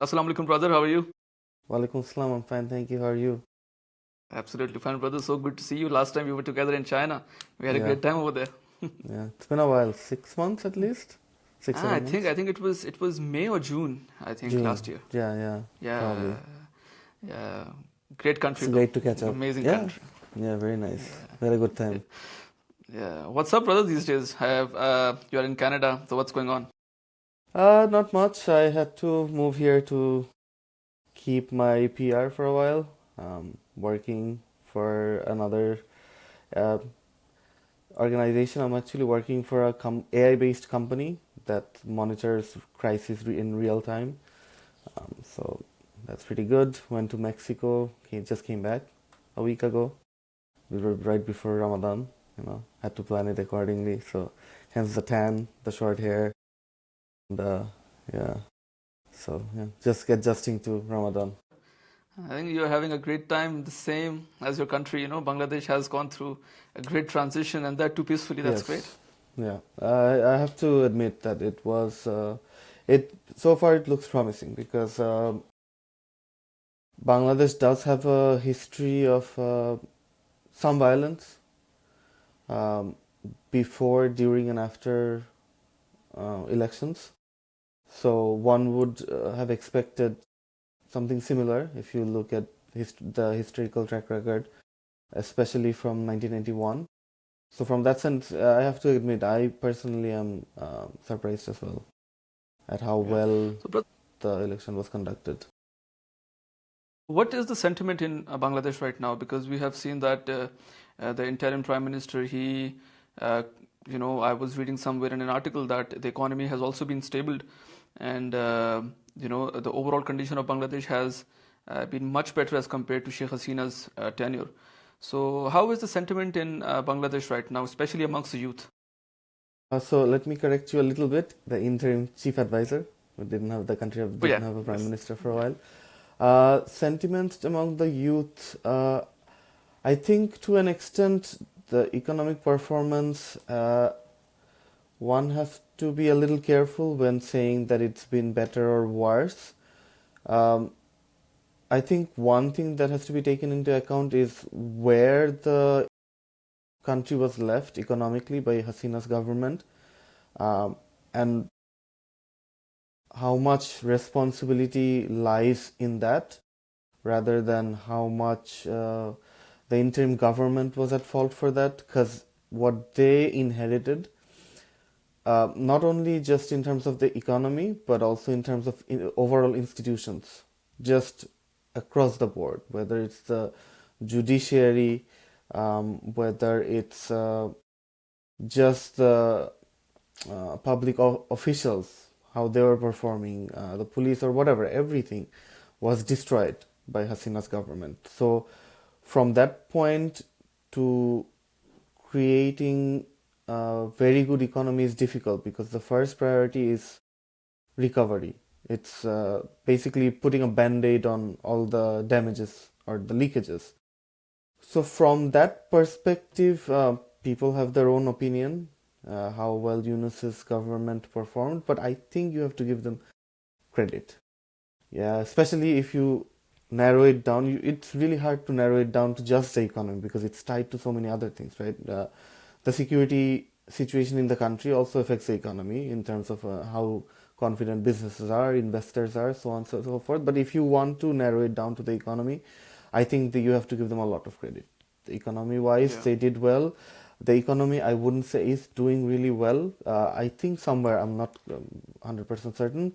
Assalamu alaikum, brother. How are you? Walaikum salam, I'm fine, thank you. How are you? Absolutely fine, brother. So good to see you. Last time we were together in China. We had a Yeah, great time over there. yeah. It's been a while. 6 months at least? Six, Ah, I seven think months? I think it was May or June, I think, June. last year. Yeah, yeah, Yeah, probably. yeah. Great It's country though. great to catch up. Amazing Yeah, country. yeah, very nice. Yeah, We had a good yeah. time. Yeah. What's up, brother, these days? You're in Canada, so what's going on? Not much. I had to move here to keep my PR for a while. Working for another uh, organization. I'm actually working for a AI-based company that monitors crisis in real time. So that's pretty good. Went to Mexico. Just came back a week ago. We were right before Ramadan. Had to plan it accordingly. So hence the tan, the short hair, and yeah. So yeah, just adjusting to Ramadan. I think you're having a great time, the same as your country. Bangladesh has gone through a great transition, and that too peacefully. That's great. Yes, yeah. I have to admit that it so far it looks promising because Bangladesh does have a history of some violence um, before, during, and after elections. So one would have expected something similar if you look at the historical track record, especially from 1991. So from that sense, I have to admit, I personally am surprised as well at how Yeah. well So, brother, the election was conducted. what is the sentiment in Bangladesh right now? Because we have seen that the interim prime minister, uh, I was reading somewhere in an article that the economy has also been stabled, and the overall condition of Bangladesh has been much better as compared to Sheikh Hasina's tenure. So, how is the sentiment in Bangladesh right now, especially amongst the youth? So let me correct you a little bit. The interim chief advisor, who Oh didn't yeah, have a prime yes. minister for a while. Sentiments among the youth, I think to an extent, the economic performance, one has to be a little careful when saying that it's been better or worse. Um, I think one thing that has to be taken into account is where the country was left economically by Hasina's government, and how much responsibility lies in that rather than how much the interim government was at fault for that, because what they inherited, not only just in terms of the economy but also in terms of overall institutions, just across the board, whether it's the judiciary, whether it's just the public officials, how they were performing, the police or whatever, everything was destroyed by Hasina's government. So from that point to creating a very good economy is difficult because the first priority is recovery. It's basically putting a band-aid on all the damages or the leakages. So from that perspective, people have their own opinion how well Yunus's government performed, but I think you have to give them credit. Yeah, especially if you narrow it down. It's really hard to narrow it down to just the economy because it's tied to so many other things, right? The security situation in the country also affects the economy in terms of how confident businesses are, investors are, so on and so forth. But if you want to narrow it down to the economy, I think that you have to give them a lot of credit. The economy wise, Yeah. they did well. The economy, I wouldn't say is doing really well. I think somewhere, I'm not 100% certain,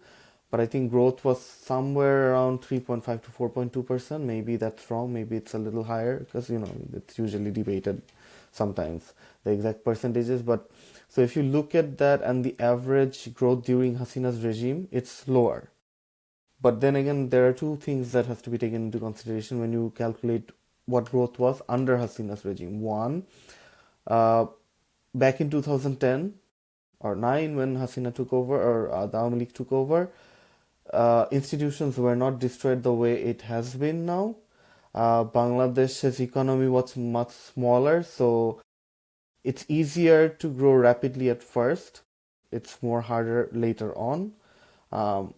but I think growth was somewhere around 3.5 to 4.2%. Maybe that's wrong. Maybe it's a little higher because, it's usually debated sometimes, the exact percentages. But so if you look at that and the average growth during Hasina's regime, it's lower. But then again, there are two things that have to be taken into consideration when you calculate what growth was under Hasina's regime. One, uh, back in 2010 or 9 when Hasina took over or the Awami League took over, institutions were not destroyed the way it has been now. Bangladesh's economy was much smaller, so it's easier to grow rapidly at first. It's more harder later on. Um,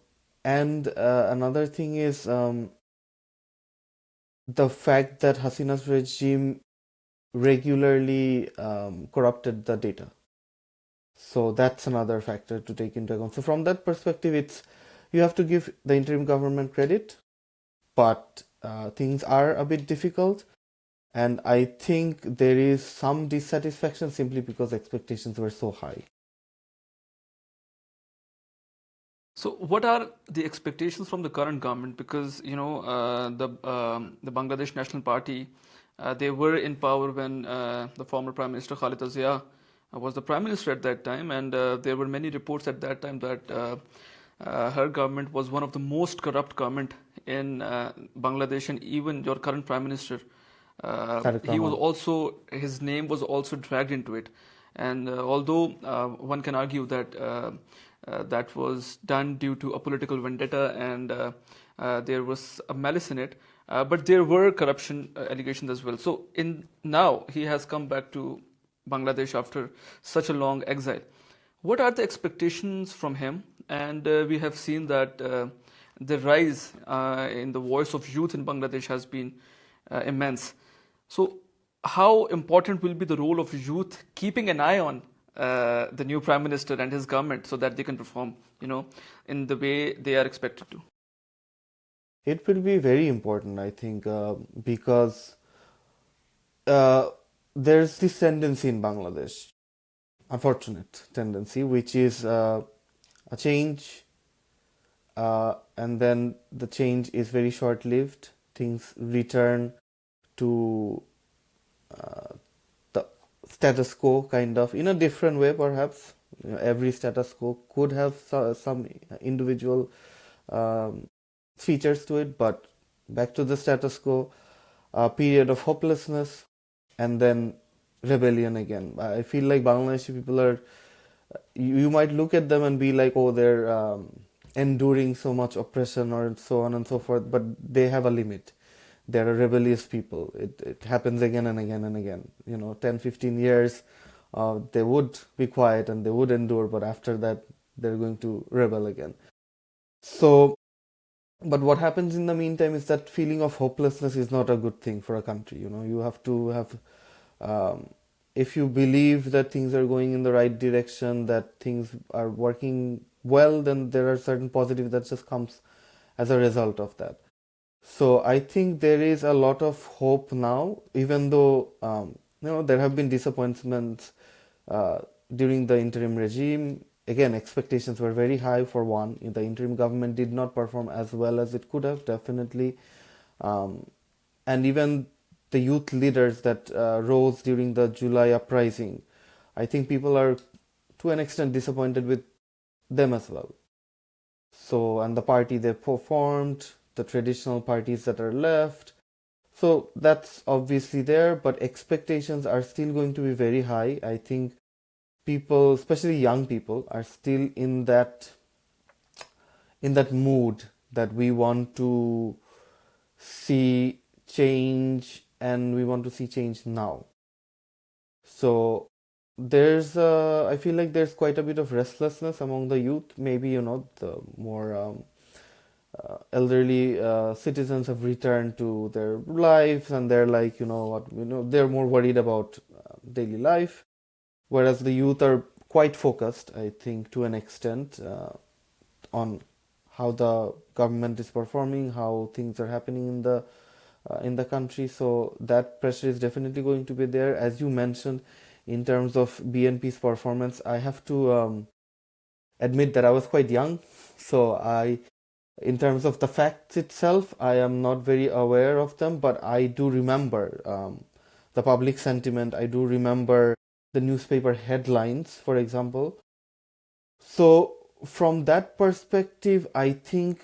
And another thing is the fact that Hasina's regime regularly corrupted the data. So that's another factor to take into account. So from that perspective, it's you have to give the interim government credit, but things are a bit difficult, and I think there is some dissatisfaction simply because expectations were so high. So, what are the expectations from the current government? Because the Bangladesh National Party, they were in power when the former Prime Minister Khalida Zia was the Prime Minister at that time, and there were many reports at that time that her government was one of the most corrupt government in Bangladesh, and even your current Prime Minister, Tariq he was Rahman. also his name was also dragged into it, and although one can argue that. That was done due to a political vendetta and there was a malice in it. But there were corruption allegations as well. So in now he has come back to Bangladesh after such a long exile. What are the expectations from him? And we have seen that the rise in the voice of youth in Bangladesh has been immense. So how important will be the role of youth keeping an eye on the new prime minister and his government so that they can perform, in the way they are expected to? It will be very important, I think, because uh, there's this tendency in Bangladesh, unfortunate tendency, which is a change, and then the change is very short-lived. Things return to the status quo, kind of, in a different way, perhaps. Every status quo could have some individual um, features to it, but back to the status quo, a period of hopelessness, and then rebellion again. I feel like Bangladeshi people are, you might look at them and be like, oh, they're enduring so much oppression or so on and so forth, but they have a limit. They're a rebellious people. It happens again and again and again. 10, 15 years, they would be quiet and they would endure, but after that, they're going to rebel again. So, but what happens in the meantime is that feeling of hopelessness is not a good thing for a country. You have to have, um, if you believe that things are going in the right direction, that things are working well, then there are certain positives that just comes as a result of that. So I think there is a lot of hope now, even though there have been disappointments uh, during the interim regime. Again, expectations were very high for one. The interim government did not perform as well as it could have, definitely. Um, and even the youth leaders that rose during the July uprising, I think people are to an extent disappointed with them as well. So, and the party they performed, the traditional parties that are left. So that's obviously there, but expectations are still going to be very high. I think people, especially young people, are still in that mood that we want to see change and we want to see change now. So I feel like there's quite a bit of restlessness among the youth. Maybe, the more elderly citizens have returned to their lives and they're like, they're more worried about daily life, whereas the youth are quite focused, I think, to an extent, on how the government is performing, how things are happening in the country. So that pressure is definitely going to be there. As you mentioned, in terms of BNP's performance, I have to admit that I was quite young, so in terms of the facts itself, I am not very aware of them, but I do remember the public sentiment. I do remember the newspaper headlines, for example. So, from that perspective, I think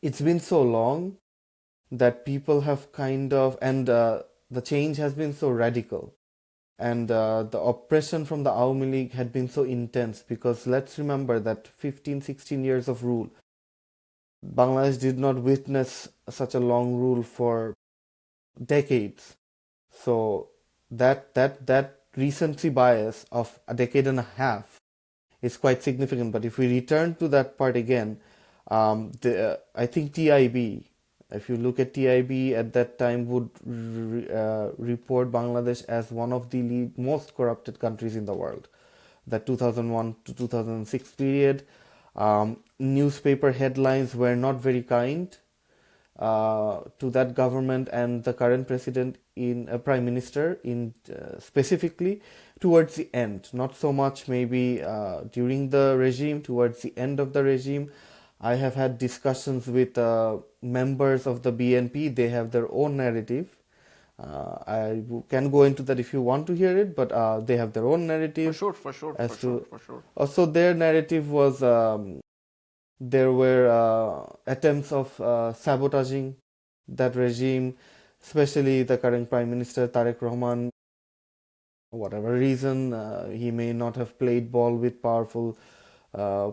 it's been so long that people have and the change has been so radical. And the oppression from the Awami League had been so intense because let's remember that 15, 16 years of rule. Bangladesh did not witness such a long rule for decades. So that recency bias of a decade and a half is quite significant. But if we return to that part again, I think TIB, if you look at TIB at that time, would report Bangladesh as one of the most corrupted countries in the world. That 2001 to 2006 period, newspaper headlines were not very kind to that government and the current president in prime minister in specifically towards the end, not so much maybe during the regime. Towards the end of the regime, I have had discussions with members of the BNP. They have their own narrative. Can go into that if you want to hear it, but they have their own For narrative sure, for sure, as for sure, to. for sure. Also, their narrative was there were attempts of sabotaging that regime, especially the current Prime Minister Tariq Rahman. Whatever reason, he may not have played ball with powerful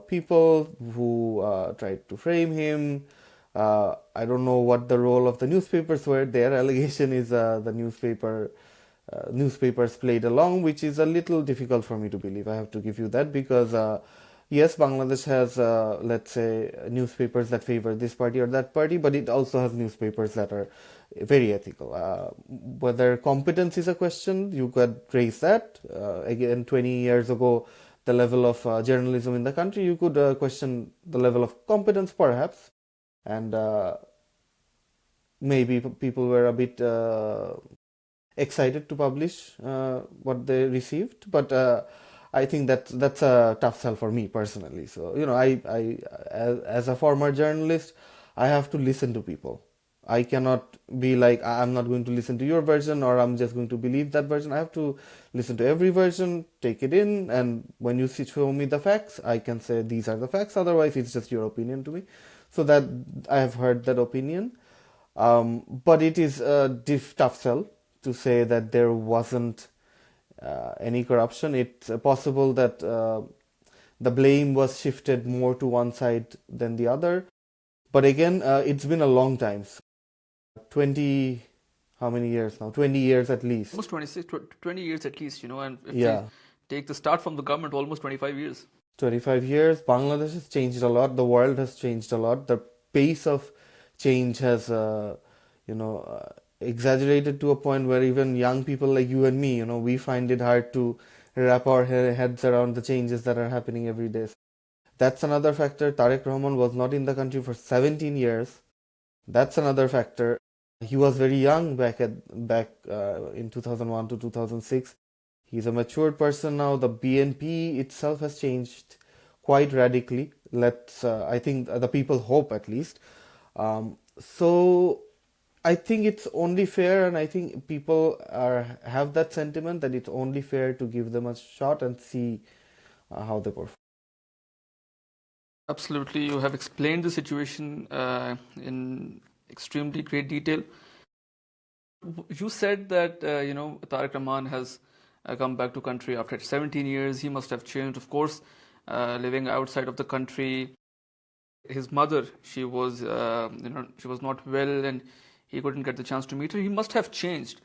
people who tried to frame him. I don't know what the role of the newspapers were. Their allegation is the newspapers played along, which is a little difficult for me to believe. I have to give you that because yes, Bangladesh has let's say newspapers that favor this party or that party, but it also has newspapers that are very ethical. Whether competence is a question, you could raise that. Again, 20 years ago, the level of journalism in the country, you could question the level of competence, perhaps, and maybe people were a bit excited to publish what they received, but I think that's a tough sell for me personally. So as a former journalist, I have to listen to people. I cannot be like, I'm not going to listen to your version or I'm just going to believe that version. I have to listen to every version, take it in, and when you show me the facts, I can say these are the facts. Otherwise, it's just your opinion to me. So that I have heard that opinion. But it is a tough sell to say that there wasn't any corruption. It's possible that the blame was shifted more to one side than the other. But again, it's been a long time. 20, how many years now? 20 years at least. Almost 20 years at least, and if we Yeah, take the start from the government, almost 25 years. 25 years. Bangladesh has changed a lot. The world has changed a lot. The pace of change has, exaggerated to a point where even young people like you and me, we find it hard to wrap our heads around the changes that are happening every day. That's another factor. Tariq Rahman was not in the country for 17 years. That's another factor. He was very young back in 2001 to 2006. He's a matured person now. The BNP itself has changed quite radically. I think the people hope at least. So I think it's only fair, and I think people have that sentiment that it's only fair to give them a shot and see how they perform. Absolutely, you have explained the situation in extremely great detail. You said that Tariq Rahman has come back to country after 17 years. He must have changed, of course, living outside of the country. His mother, she was not well, and he couldn't get the chance to meet her. He must have changed.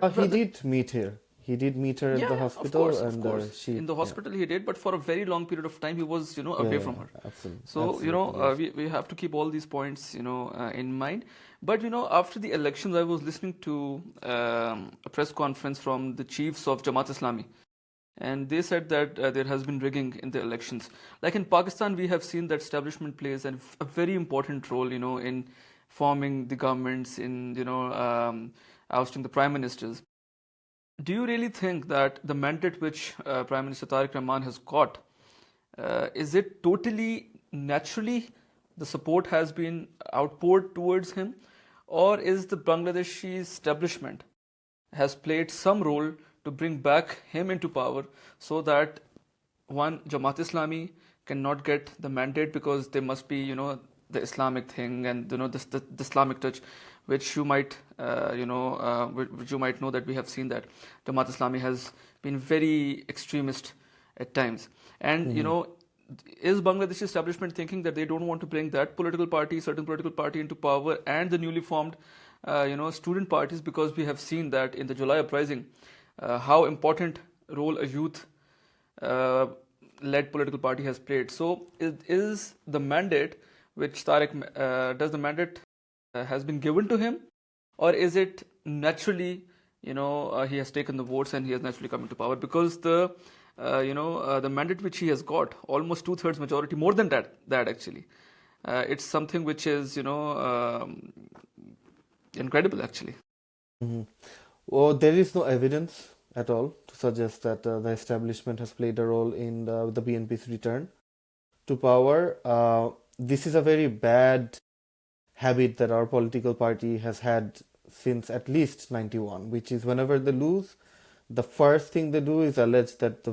But He brother, did meet her. He did meet her at yeah, the yeah, of hospital, course, of and course. she, In the yeah, hospital he did, but for a very long period of time he was, yeah, away yeah, from her. absolutely, So, absolutely, yes. we have to keep all these points, in mind. But, after the elections, I was listening to a press conference from the chiefs of Jamaat Islami, and they said that there has been rigging in the elections. Like in Pakistan, we have seen that establishment plays a very important role, in forming the governments, in, ousting the prime ministers. Do you really think that the mandate which Prime Minister Tariq Rahman has got, is it totally naturally the support has been outpoured towards him, or is the Bangladeshi establishment has played some role to bring back him into power so that one Jamaat Islami cannot get the mandate because they must be, the Islamic thing and the Islamic touch, which you might which you might know that we have seen that Jamaat Islami has been very extremist at times, and Hmm. is Bangladeshi establishment thinking that they don't want to bring that certain political party into power and the newly formed student parties, because we have seen that in the July uprising how important role a youth led political party has played. So is the mandate which does the mandate has been given to him, or is it naturally, he has taken the votes and he has naturally come into power? Because the mandate which he has got, almost two-thirds majority, more than that actually, it's something which is, incredible actually. Hmm. Well, there is no evidence at all to suggest that the establishment has played a role in the BNP's return to power. This is a very bad habit that our political party has had since at least 91, which is whenever they lose, the first thing they do is allege that the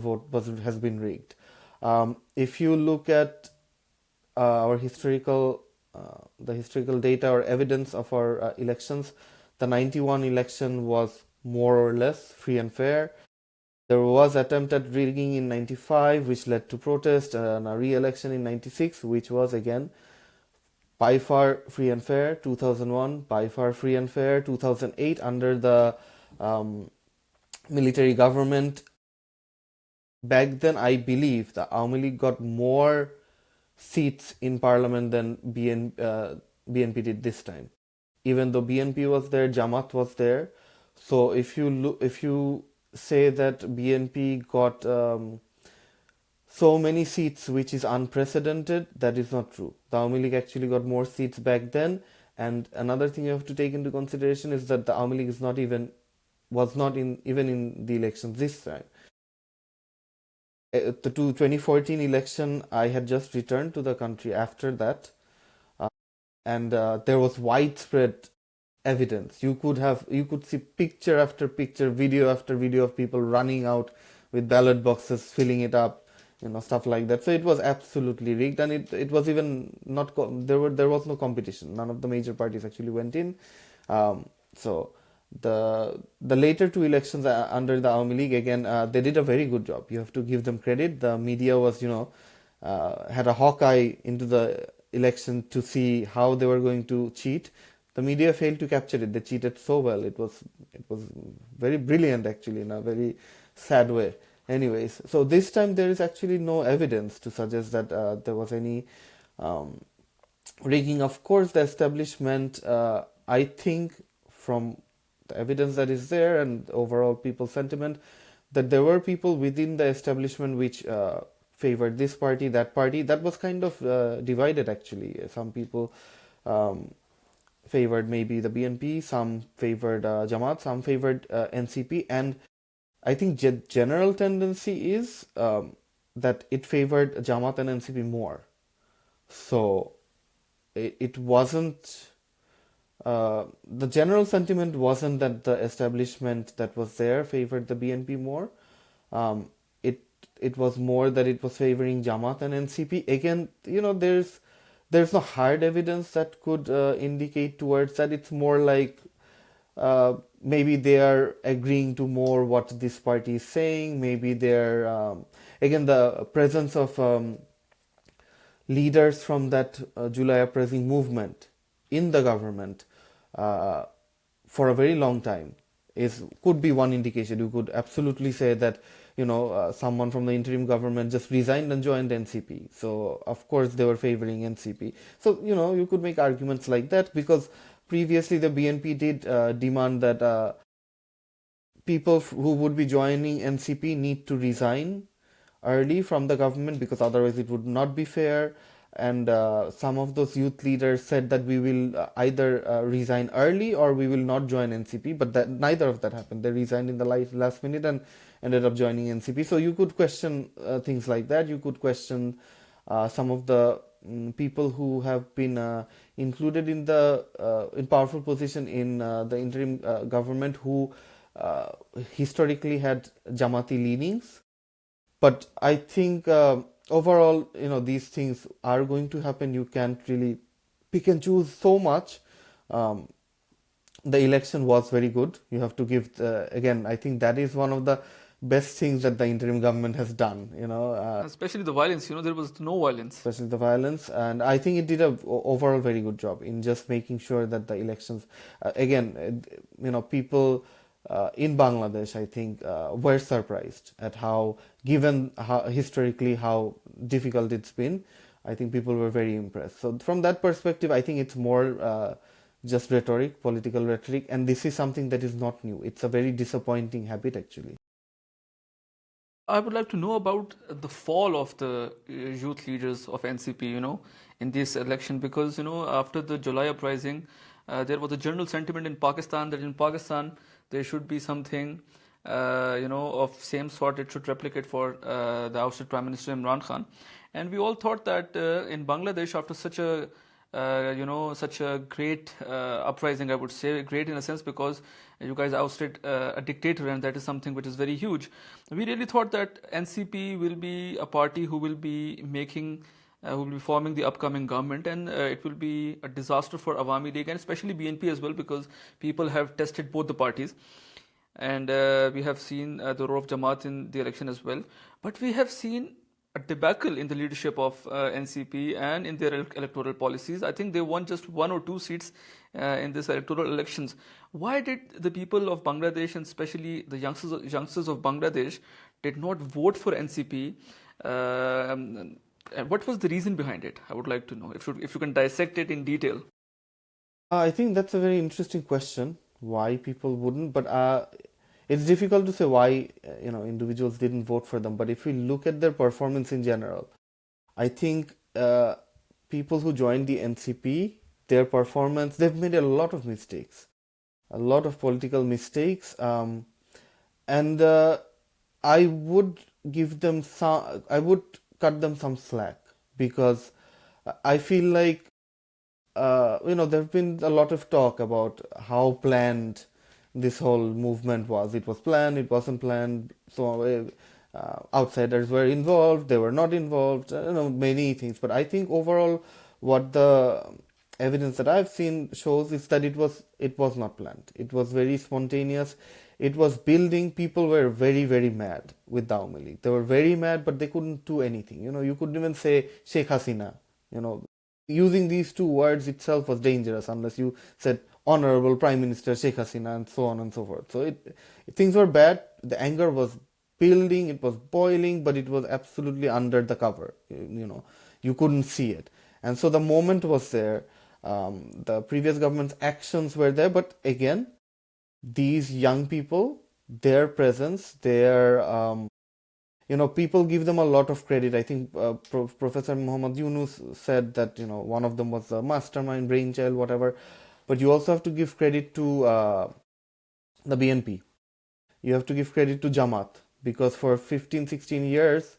has been rigged. If you look at our the historical data or evidence of our elections, the 91 election was more or less free and fair. There was attempt at rigging in 95, which led to protest, and a re-election in 96, which was again by far free and fair. 2001, by far free and fair. 2008, under the um, military government. Back then, I believe the Awami League got more seats in parliament than BNP did this time. Even though BNP was there, Jamaat was there. So if you say that BNP got so many seats, which is unprecedented, that is not true. The Awami League actually got more seats back then. And another thing you have to take into consideration is that the Awami League was not even in the elections this time. The 2014 election, I had just returned to the country after that, and there was widespread evidence. You could see picture after picture, video after video of people running out with ballot boxes, filling it up, stuff like that. So it was absolutely rigged, and it was even not there was no competition. None of the major parties actually went in. So the later two elections under the Awami League, again, they did a very good job. You have to give them credit. The media was had a hawk eye into the election to see how they were going to cheat. The media failed to capture it. They cheated so well. It was very brilliant, actually, in a very sad way. Anyways, so this time there is actually no evidence to suggest that there was any um, rigging. Of course, the establishment, I think, from the evidence that is there and overall people's sentiment, that there were people within the establishment which favored this party, that party. That was kind of divided, actually. Some people favored maybe the BNP, some favored Jamaat, some favored NCP, and I think general tendency is that it favored Jamaat and NCP more. So it wasn't. The general sentiment wasn't that the establishment that was there favored the BNP more. Um, it it was more that it was favoring Jamaat and NCP. Again, there's no hard evidence that could indicate towards that. It's more like maybe they are agreeing to more what this party is saying. Maybe they're again, the presence of leaders from that July uprising movement in the government uh, for a very long time could be one indication. You could absolutely say that someone from the interim government just resigned and joined NCP. So of course they were favoring NCP. So you could make arguments like that, because previously the BNP did demand that people who would be joining NCP need to resign early from the government, because otherwise it would not be fair. And some of those youth leaders said that we will either resign early or we will not join NCP, but that neither of that happened. They resigned in the last minute and ended up joining NCP. So you could question things like that. You could question some of the people who have been included in powerful position in the interim government, who historically had Jamati leanings. But I think overall, these things are going to happen. You can't really pick and choose so much. Um, the election was very good. You have to give again. I think that is one of the best things that the interim government has done. Especially the violence. There was no violence. Especially the violence, and I think it did a overall very good job in just making sure that the elections, again, people in Bangladesh, I think, were surprised at given how historically how difficult it's been. I think people were very impressed. So from that perspective, I think it's more just rhetoric, political rhetoric, and this is something that is not new. It's a very disappointing habit, actually. I would like to know about the fall of the youth leaders of NCP, in this election, because, after the July uprising, there was a general sentiment in Pakistan that in Pakistan there should be something, of same sort. It should replicate for the ousted Prime Minister Imran Khan. And we all thought that in Bangladesh, after such a great uprising, I would say, great in a sense because you guys ousted a dictator, and that is something which is very huge. We really thought that NCP will be a party who will be who will be forming the upcoming government, and it will be a disaster for Awami League and especially BNP as well, because people have tested both the parties. And we have seen the role of Jamaat in the election as well. But we have seen a debacle in the leadership of NCP and in their electoral policies. I think they won just 1 or 2 seats in this electoral elections. Why did the people of Bangladesh, and especially the youngsters of Bangladesh, did not vote for NCP? And what was the reason behind it? I would like to know if you can dissect it in detail. I think that's a very interesting question. Why people wouldn't, but it's difficult to say why individuals didn't vote for them. But if we look at their performance in general, I think people who joined the NCP, their performance, they've made a lot of mistakes, a lot of political mistakes, and I would give them some, I would cut them some slack because I feel like there have been a lot of talk about how planned this whole movement was. It was planned, it wasn't planned. So outsiders were involved, they were not involved. Many things. But I think overall, what the evidence that I've seen shows is that it was not planned. It was very spontaneous. It was building. People were very, very mad with the Awami League. They were very mad, but they couldn't do anything. You couldn't even say Sheikh Hasina. Using these two words itself was dangerous unless you said Honorable Prime Minister Sheikh Hasina and so on and so forth. So things were bad. The anger was building, it was boiling, but it was absolutely under the cover. You couldn't see it. And so the moment was there. The previous government's actions were there, but again, these young people, their presence, people give them a lot of credit. I think Professor Muhammad Yunus said that, one of them was a mastermind, brainchild, whatever. But you also have to give credit to the BNP. You have to give credit to Jamaat because for 15, 16 years,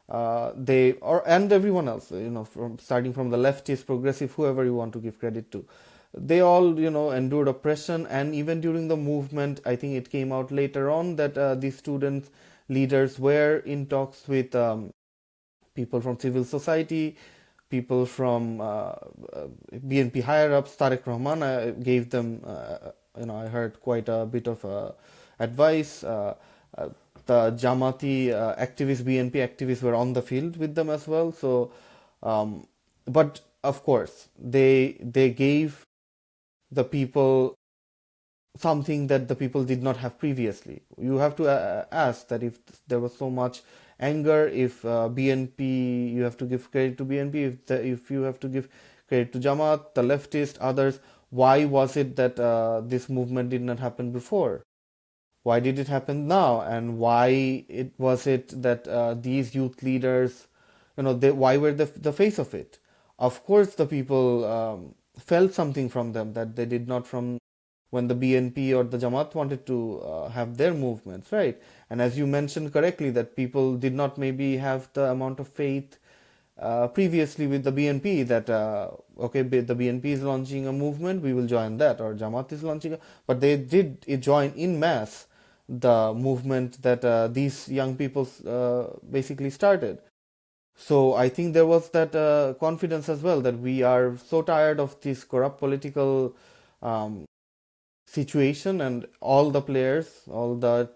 and everyone else, starting from the leftist, progressive, whoever you want to give credit to, they all, endured oppression. And even during the movement, I think it came out later on that these students leaders were in talks with people from civil society, people from BNP higher ups. Tariq Rahman gave them, I heard quite a bit of advice. The Jamati activists, BNP activists were on the field with them as well. So, but of course, they gave the people something that the people did not have previously. You have to ask that if there was so much anger, if BNP, you have to give credit to BNP, if you have to give credit to Jamaat, the leftist, others, why was it that this movement did not happen before? Why did it happen now? And why was it that these youth leaders, why were the face of it? Of course, the people felt something from them that they did not from when the BNP or the Jamaat wanted to have their movements, right? And as you mentioned correctly, that people did not maybe have the amount of faith previously with the BNP that, okay, the BNP is launching a movement, we will join that, or Jamaat is launching, but they did join in mass the movement that these young people basically started. So I think there was that confidence as well that we are so tired of this corrupt political situation and all the players, all the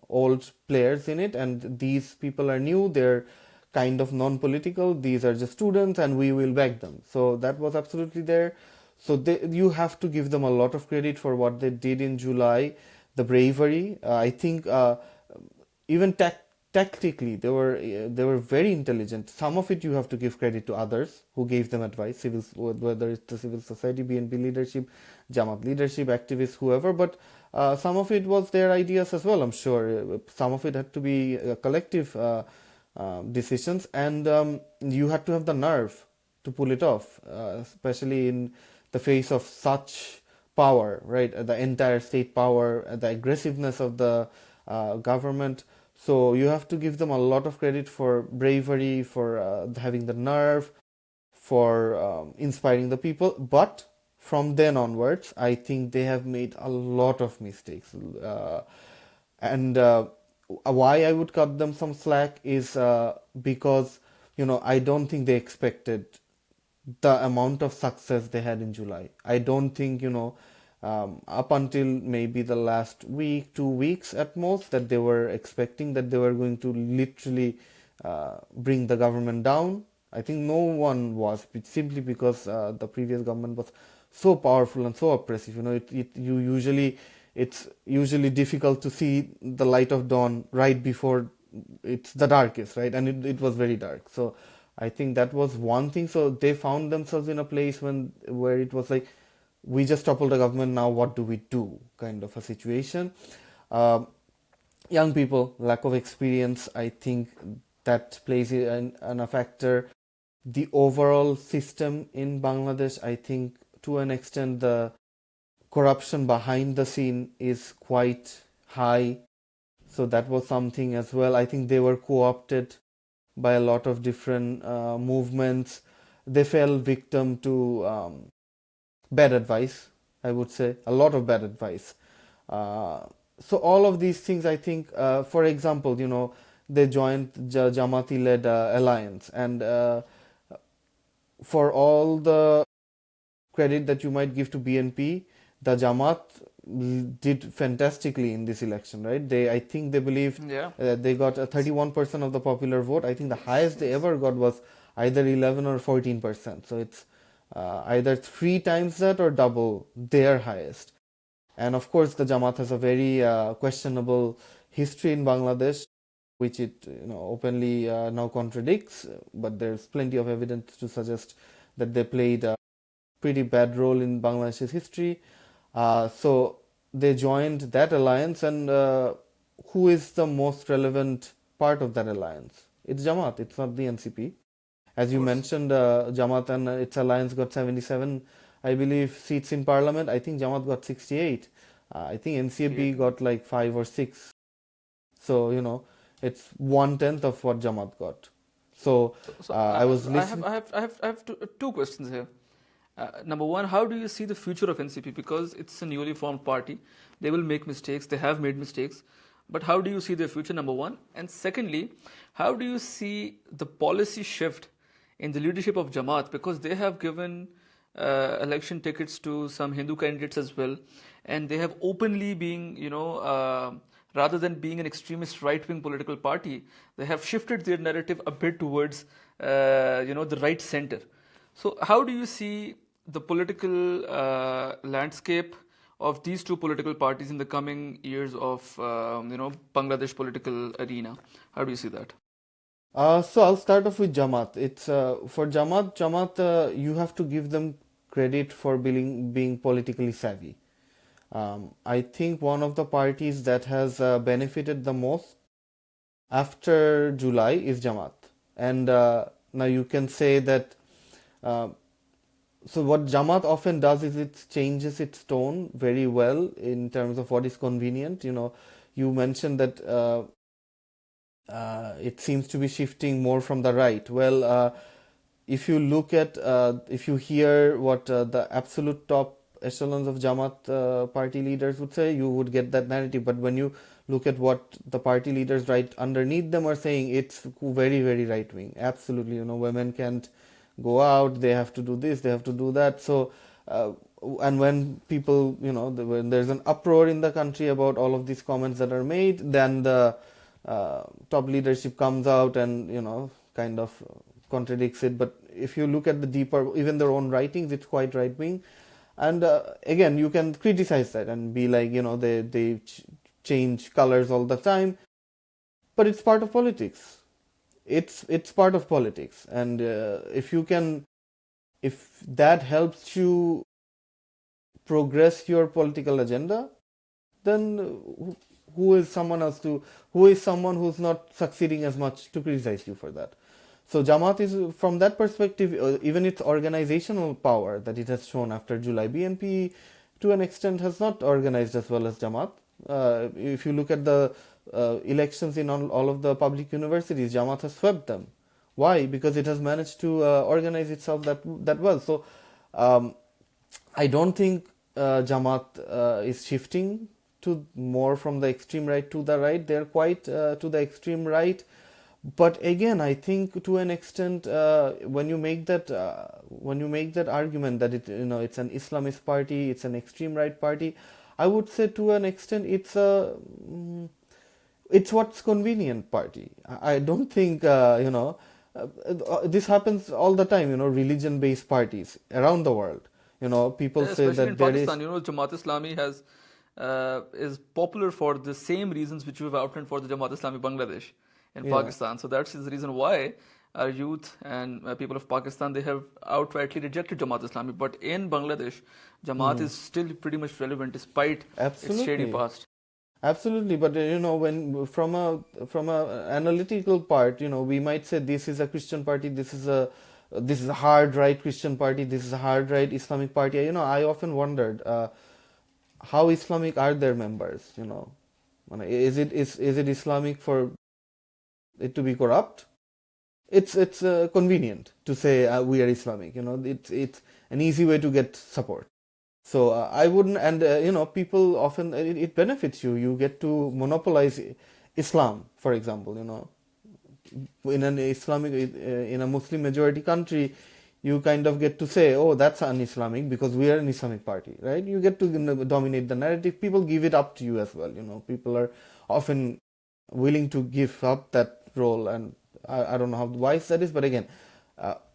old players in it, and these people are new. They're kind of non-political. These are just students, and we will back them. So that was absolutely there. So you have to give them a lot of credit for what they did in July, the bravery. I think even tactically they were very intelligent. Some of it you have to give credit to others who gave them advice, whether it's the civil society, BNP leadership, Jamaat leadership, activists, whoever. But some of it was their ideas as well, I'm sure. Some of it had to be collective decisions, and you had to have the nerve to pull it off, especially in the face of such power, right? The entire state power, the aggressiveness of the government. So you have to give them a lot of credit for bravery, for having the nerve, for inspiring the people. But from then onwards, I think they have made a lot of mistakes. And why I would cut them some slack is because, I don't think they expected the amount of success they had in July. I don't think, up until maybe the last week, 2 weeks at most, that they were expecting that they were going to literally bring the government down. I think no one was, simply because the previous government was so powerful and so oppressive. It's usually difficult to see the light of dawn right before it's the darkest, right? And it was very dark. So I think that was one thing. So they found themselves in a place where it was like, we just toppled the government, now what do we do, kind of a situation. Young people, lack of experience, I think that plays a factor. The overall system in Bangladesh, I think to an extent the corruption behind the scene is quite high. So that was something as well. I think they were co-opted by a lot of different movements. They fell victim to bad advice, I would say, a lot of bad advice. So all of these things, I think, for example, they joined Jamati-led alliance, and for all the credit that you might give to BNP, the Jamaat did fantastically in this election, right? I think they believe Yeah. they got 31% of the popular vote. I think the highest they ever got was either 11 or 14%. So it's either 3 times that or double their highest. And of course, the Jamaat has a very questionable history in Bangladesh, which it openly now contradicts. But there's plenty of evidence to suggest that they played a pretty bad role in Bangladesh's history. So they joined that alliance, and who is the most relevant part of that alliance? It's Jamaat. It's not the NCP. As Of you course. mentioned, Jamaat and its alliance got 77, I believe, seats in parliament. I think Jamaat got 68. I think NCP 68. got like 5 or 6. So, it's 1/10 of what Jamaat got. So, So I was I have listening. I have I have I have two questions here. Number one, how do you see the future of NCP? Because it's a newly formed party. They will make mistakes. They have made mistakes. But how do you see their future, number one? And secondly, how do you see the policy shift in the leadership of Jamaat? Because they have given election tickets to some Hindu candidates as well. And they have openly been, rather than being an extremist right-wing political party, they have shifted their narrative a bit towards, the right center. So how do you see the political landscape of these two political parties in the coming years of Bangladesh political arena? How do you see that? So I'll start off with Jamaat. It's for Jamaat, you have to give them credit for being politically savvy. I think one of the parties that has benefited the most after July is Jamaat. And now you can say that. Uh, so what Jamaat often does is it changes its tone very well in terms of what is convenient. You mentioned that it seems to be shifting more from the right. Well, if you hear what the absolute top echelons of Jamaat party leaders would say, you would get that narrative. But when you look at what the party leaders right underneath them are saying, it's very, very right wing. Absolutely, women can't go out, they have to do this, they have to do that. So, and when people, when there's an uproar in the country about all of these comments that are made, then the top leadership comes out and, kind of contradicts it. But if you look at the deeper, even their own writings, it's quite right wing. And again, you can criticize that and be like, they change colors all the time. but it's part of politics. It's part of politics, and if that helps you progress your political agenda, then who is someone else to who is someone who's not succeeding as much to criticize you for that? So Jamaat is, from that perspective, even its organizational power that it has shown after July, BNP to an extent has not organized as well as Jamaat. If you look at the elections in all of the public universities, Jamaat has swept them. Why? Because it has managed to organize itself that well. So um, I don't think Jamaat is shifting to more from the extreme right to the right. They're quite to the extreme right. But again, I think to an extent, when you make that argument that it's an Islamist party, it's an extreme right party, I would say to an extent it's what's convenient party. I don't think this happens all the time. Religion based parties around the world. People say Especially in that there is. Pakistan, Jamaat Islami has is popular for the same reasons which we've outlined for the Jamaat Islami Bangladesh in Yeah. Pakistan. So that's the reason why our youth and people of Pakistan, they have outrightly rejected Jamaat Islami. But in Bangladesh, Jamaat is still pretty much relevant despite its shady Absolutely. past. Absolutely, but when from a analytical part, we might say this is a Christian party, this is a hard right Christian party, this is a hard right Islamic party. I often wondered how Islamic are their members. Is it Islamic for it to be corrupt? It's convenient to say we are Islamic. It's an easy way to get support. So I wouldn't, and people often it benefits you. You get to monopolize Islam, for example. In an Islamic, in a Muslim majority country, you kind of get to say, oh, that's un-Islamic because we are an Islamic party, right? You get to dominate the narrative. People give it up to you as well. People are often willing to give up that role, and I don't know how wise that is, but again,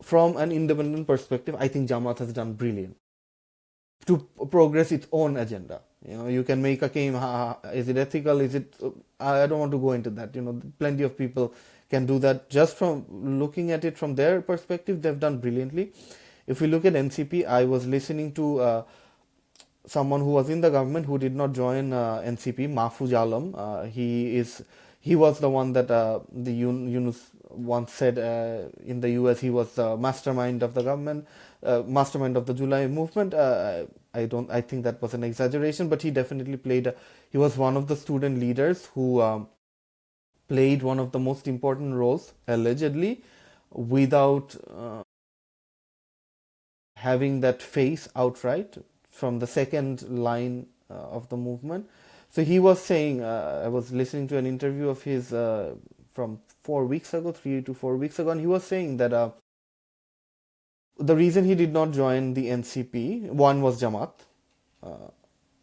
from an independent perspective, I think Jamaat has done brilliant to progress its own agenda. You can make a claim, is it ethical? Is it? I don't want to go into that. Plenty of people can do that. Just from looking at it from their perspective, they've done brilliantly. If we look at NCP, I was listening to someone who was in the government who did not join NCP, Mahfouz Alam. He was the one that the Yunus once said in the US he was the mastermind of the government, mastermind of the July movement. I think that was an exaggeration, but he definitely he was one of the student leaders who played one of the most important roles, allegedly, without having that face outright from the second line of the movement. So he was saying, I was listening to an interview of his from 4 weeks ago, 3 to 4 weeks ago, and he was saying that the reason he did not join the NCP, one was Jamaat,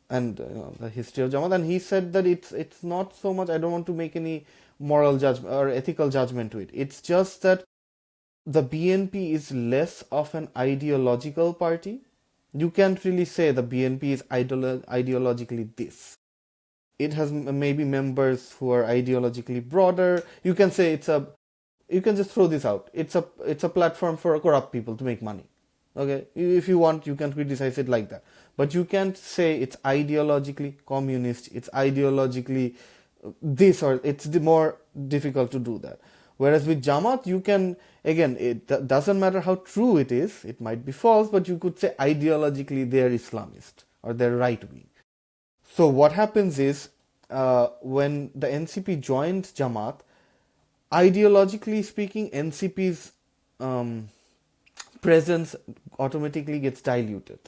and the history of Jamaat, and he said that it's not so much. I don't want to make any moral judgment or ethical judgment to it. It's just that the BNP is less of an ideological party. You can't really say the BNP is ideologically this. It has maybe members who are ideologically broader. You can say you can just throw this out. It's a platform for corrupt people to make money. Okay, if you want, you can criticize it like that, but you can't say it's ideologically communist. It's ideologically this, or it's more difficult to do that. Whereas with Jamaat, you can, again, it doesn't matter how true it is. It might be false, but you could say ideologically they're Islamist or they're right wing. So what happens is when the NCP joined Jamaat, ideologically speaking, NCP's presence automatically gets diluted.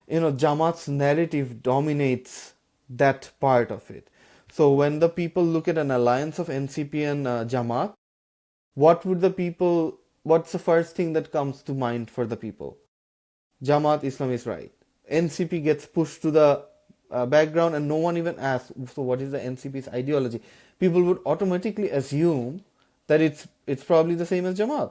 Jamaat's narrative dominates that part of it. So when the people look at an alliance of NCP and Jamaat, what's the first thing that comes to mind for the people? Jamaat Islam is right. NCP gets pushed to the background, and no one even asks, so what is the NCP's ideology? People would automatically assume that it's probably the same as Jamaat.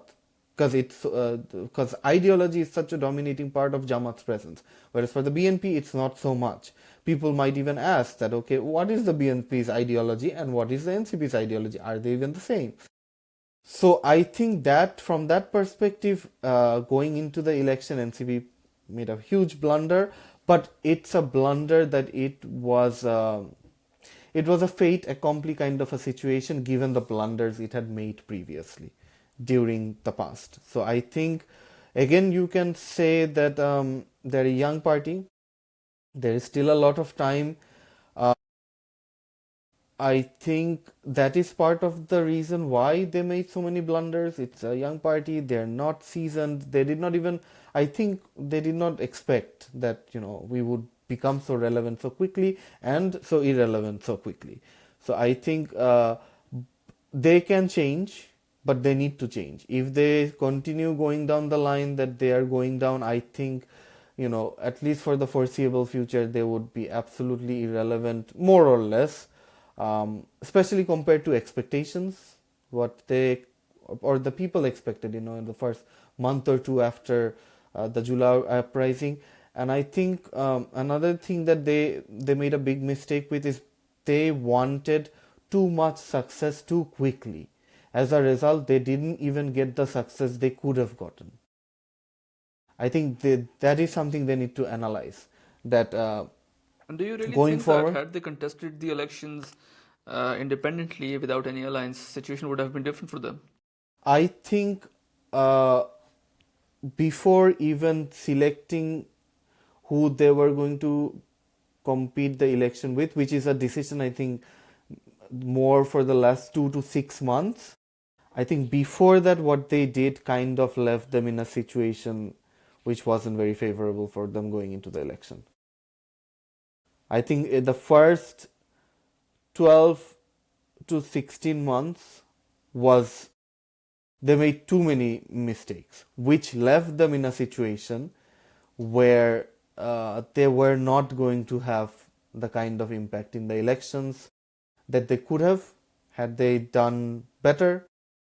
because ideology is such a dominating part of Jamaat's presence. Whereas for the BNP, it's not so much. People might even ask that, okay, what is the BNP's ideology and what is the NCP's ideology? Are they even the same? So I think that from that perspective, going into the election, NCP made a huge blunder, but it's a blunder that it was a fait accompli kind of a situation given the blunders it had made previously during the past. So I think, again, you can say that they're a young party. There is still a lot of time. I think that is part of the reason why they made so many blunders. It's a young party, they're not seasoned. They did not even, I think they did not expect that, we would become so relevant so quickly and so irrelevant so quickly. So I think they can change, but they need to change. If they continue going down the line that they are going down, I think, at least for the foreseeable future, they would be absolutely irrelevant, more or less, especially compared to expectations, what they or the people expected, in the first month or two after the July uprising. And I think another thing that they made a big mistake with is they wanted too much success too quickly. As a result, they didn't even get the success they could have gotten. I think that is something they need to analyze. That And do you really going think that forward, had they contested the elections independently without any alliance, situation would have been different for them? I think uh, before even selecting who they were going to compete the election with, which is a decision I think more for the last 2 to 6 months. I think before that, what they did kind of left them in a situation which wasn't very favorable for them going into the election. I think in the first 12 to 16 months was they made too many mistakes, which left them in a situation where they were not going to have the kind of impact in the elections that they could have had they done better.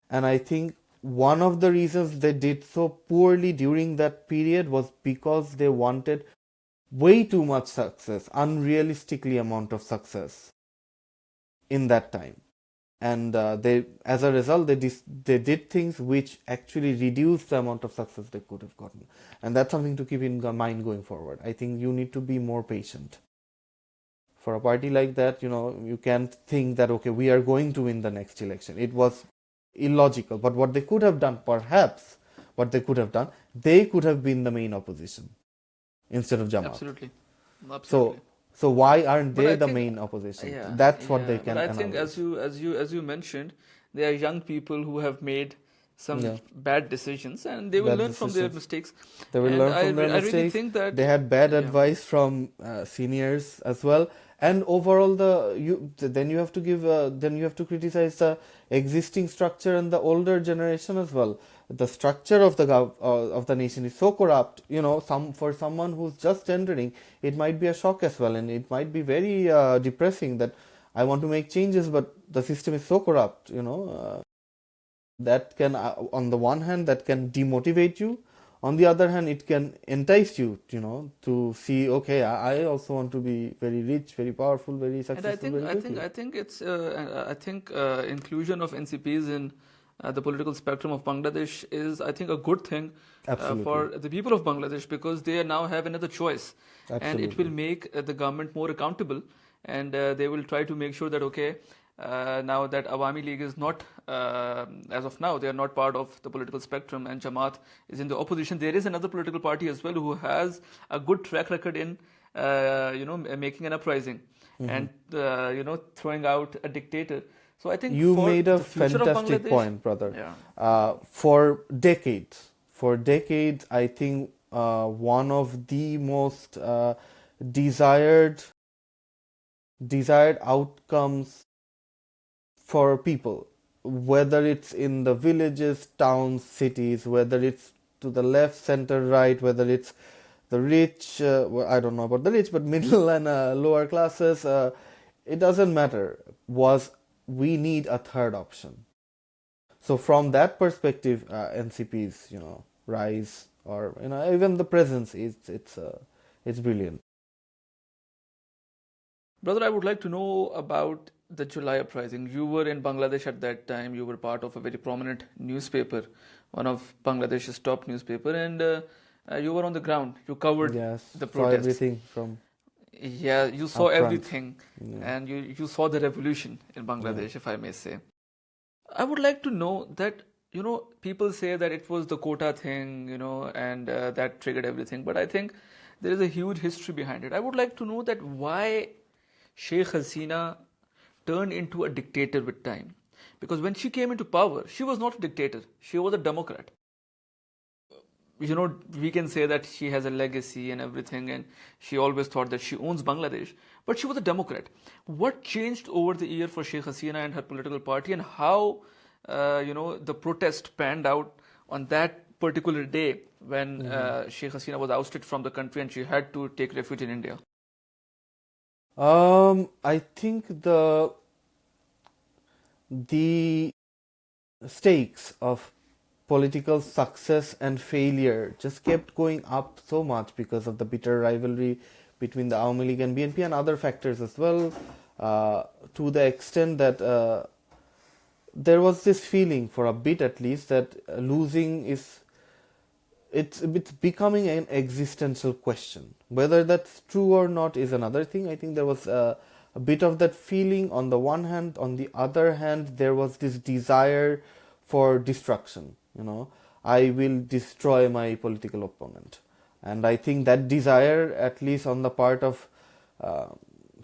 And I think one of the reasons they did so poorly during that period was because they wanted way too much success, unrealistically amount of success in that time. And as a result, they did things which actually reduced the amount of success they could have gotten. And that's something to keep in mind going forward. I think you need to be more patient. For a party like that, you can't think that, okay, we are going to win the next election. It was illogical. But what they could have done, perhaps, they could have been the main opposition instead of Jamaat. Absolutely. So, Absolutely. so why aren't But they I the think, main opposition? yeah, That's what they yeah. But can I think analyze. as you mentioned, they are young people who have made some Yeah, bad decisions, and they will bad learn from their decisions. mistakes. They will And learn from their I really mistakes. think that, They had bad yeah, advice from seniors as well, and overall, then you have to then you have to criticize the existing structure and the older generation as well. The structure of of the nation is so corrupt. For someone who's just entering, it might be a shock as well, and it might be very depressing that I want to make changes, but the system is so corrupt. That can, on the one hand, that can demotivate you. On the other hand, it can entice you, to see, okay, I also want to be very rich, very powerful, very and I successful think very quickly. I think inclusion of NCPs in the political spectrum of Bangladesh is, I think, a good thing Absolutely. for the people of Bangladesh, because they now have another choice, and it will Absolutely. make the government more accountable, and they will try to make sure that, okay, now that Awami League is not, as of now, they are not part of the political spectrum, and Jamaat is in the opposition. There is another political party as well who has a good track record in, making an uprising and throwing out a dictator. So I think You for made a the future of fantastic Bangladesh, point, brother. yeah, For decades, I think one of the most desired desired outcomes for people, whether it's in the villages, towns, cities, whether it's to the left, center, right, whether it's the rich, well, I don't know about the rich, but middle and lower classes, it doesn't matter, was we need a third option. So from that perspective, NCP's rise, or even the presence, it's brilliant. Brother, I would like to know about the July uprising. You were in Bangladesh at that time. You were part of a very prominent newspaper, one of Bangladesh's top newspaper, and you were on the ground. You covered Yes, the saw protests. everything from Yeah, you saw up front. everything, Yeah, and you saw the revolution in yeah. Bangladesh, if I may say. I would like to know that, people say that it was the quota thing, and that triggered everything. But I think there is a huge history behind it. I would like to know that why Sheikh Hasina turned into a dictator with time. Because when she came into power, she was not a dictator, she was a democrat. We can say that she has a legacy and everything, and she always thought that she owns Bangladesh, but she was a Democrat. What changed over the year for Sheikh Hasina and her political party, and how, the protest panned out on that particular day when Hmm. Sheikh Hasina was ousted from the country and she had to take refuge in India? I think the stakes of political success and failure just kept going up so much because of the bitter rivalry between the Awami League and BNP and other factors as well, uh, to the extent that there was this feeling, for a bit at least, that losing is it's becoming an existential question. Whether that's true or not is another thing. I think there was a bit of that feeling on the one hand. On the other hand, there was this desire for destruction. I will destroy my political opponent, and I think that desire, at least on the part of uh,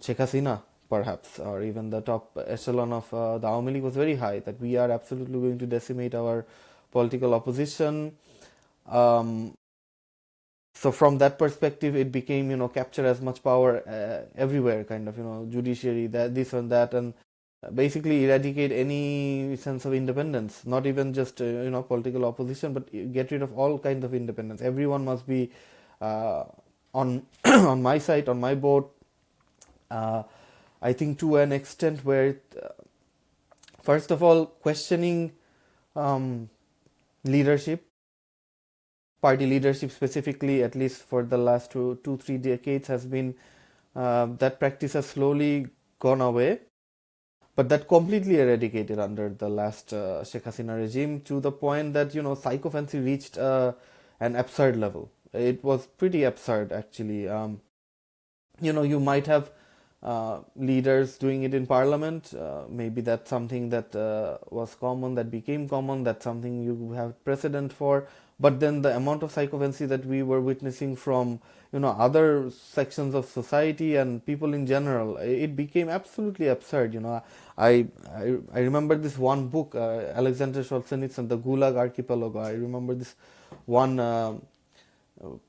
Sheikh Hasina, perhaps, or even the top echelon of the Awami League, was very high. That we are absolutely going to decimate our political opposition. um, so from that perspective, it became, capture as much power everywhere, kind of, judiciary, that, this and that, and basically eradicate any sense of independence, not even just political opposition, but get rid of all kinds of independence. Everyone must be uh, on on my side, on my boat. uh, I think to an extent where first of all, questioning um, leadership, party leadership specifically, at least for the last 3 decades, has been that practice has slowly gone away, but that completely eradicated under the last Sheikh Hasina regime, to the point that psychophancy reached an absurd level. It was pretty absurd, actually. You might have leaders doing it in parliament. Maybe that's something that was common, that became common, that's something you have precedent for. But then the amount of psychophancy that we were witnessing from other sections of society and people in general, it became absolutely absurd. I remember this one book, Alexander Solzhenitsyn, The Gulag Archipelago. I remember this one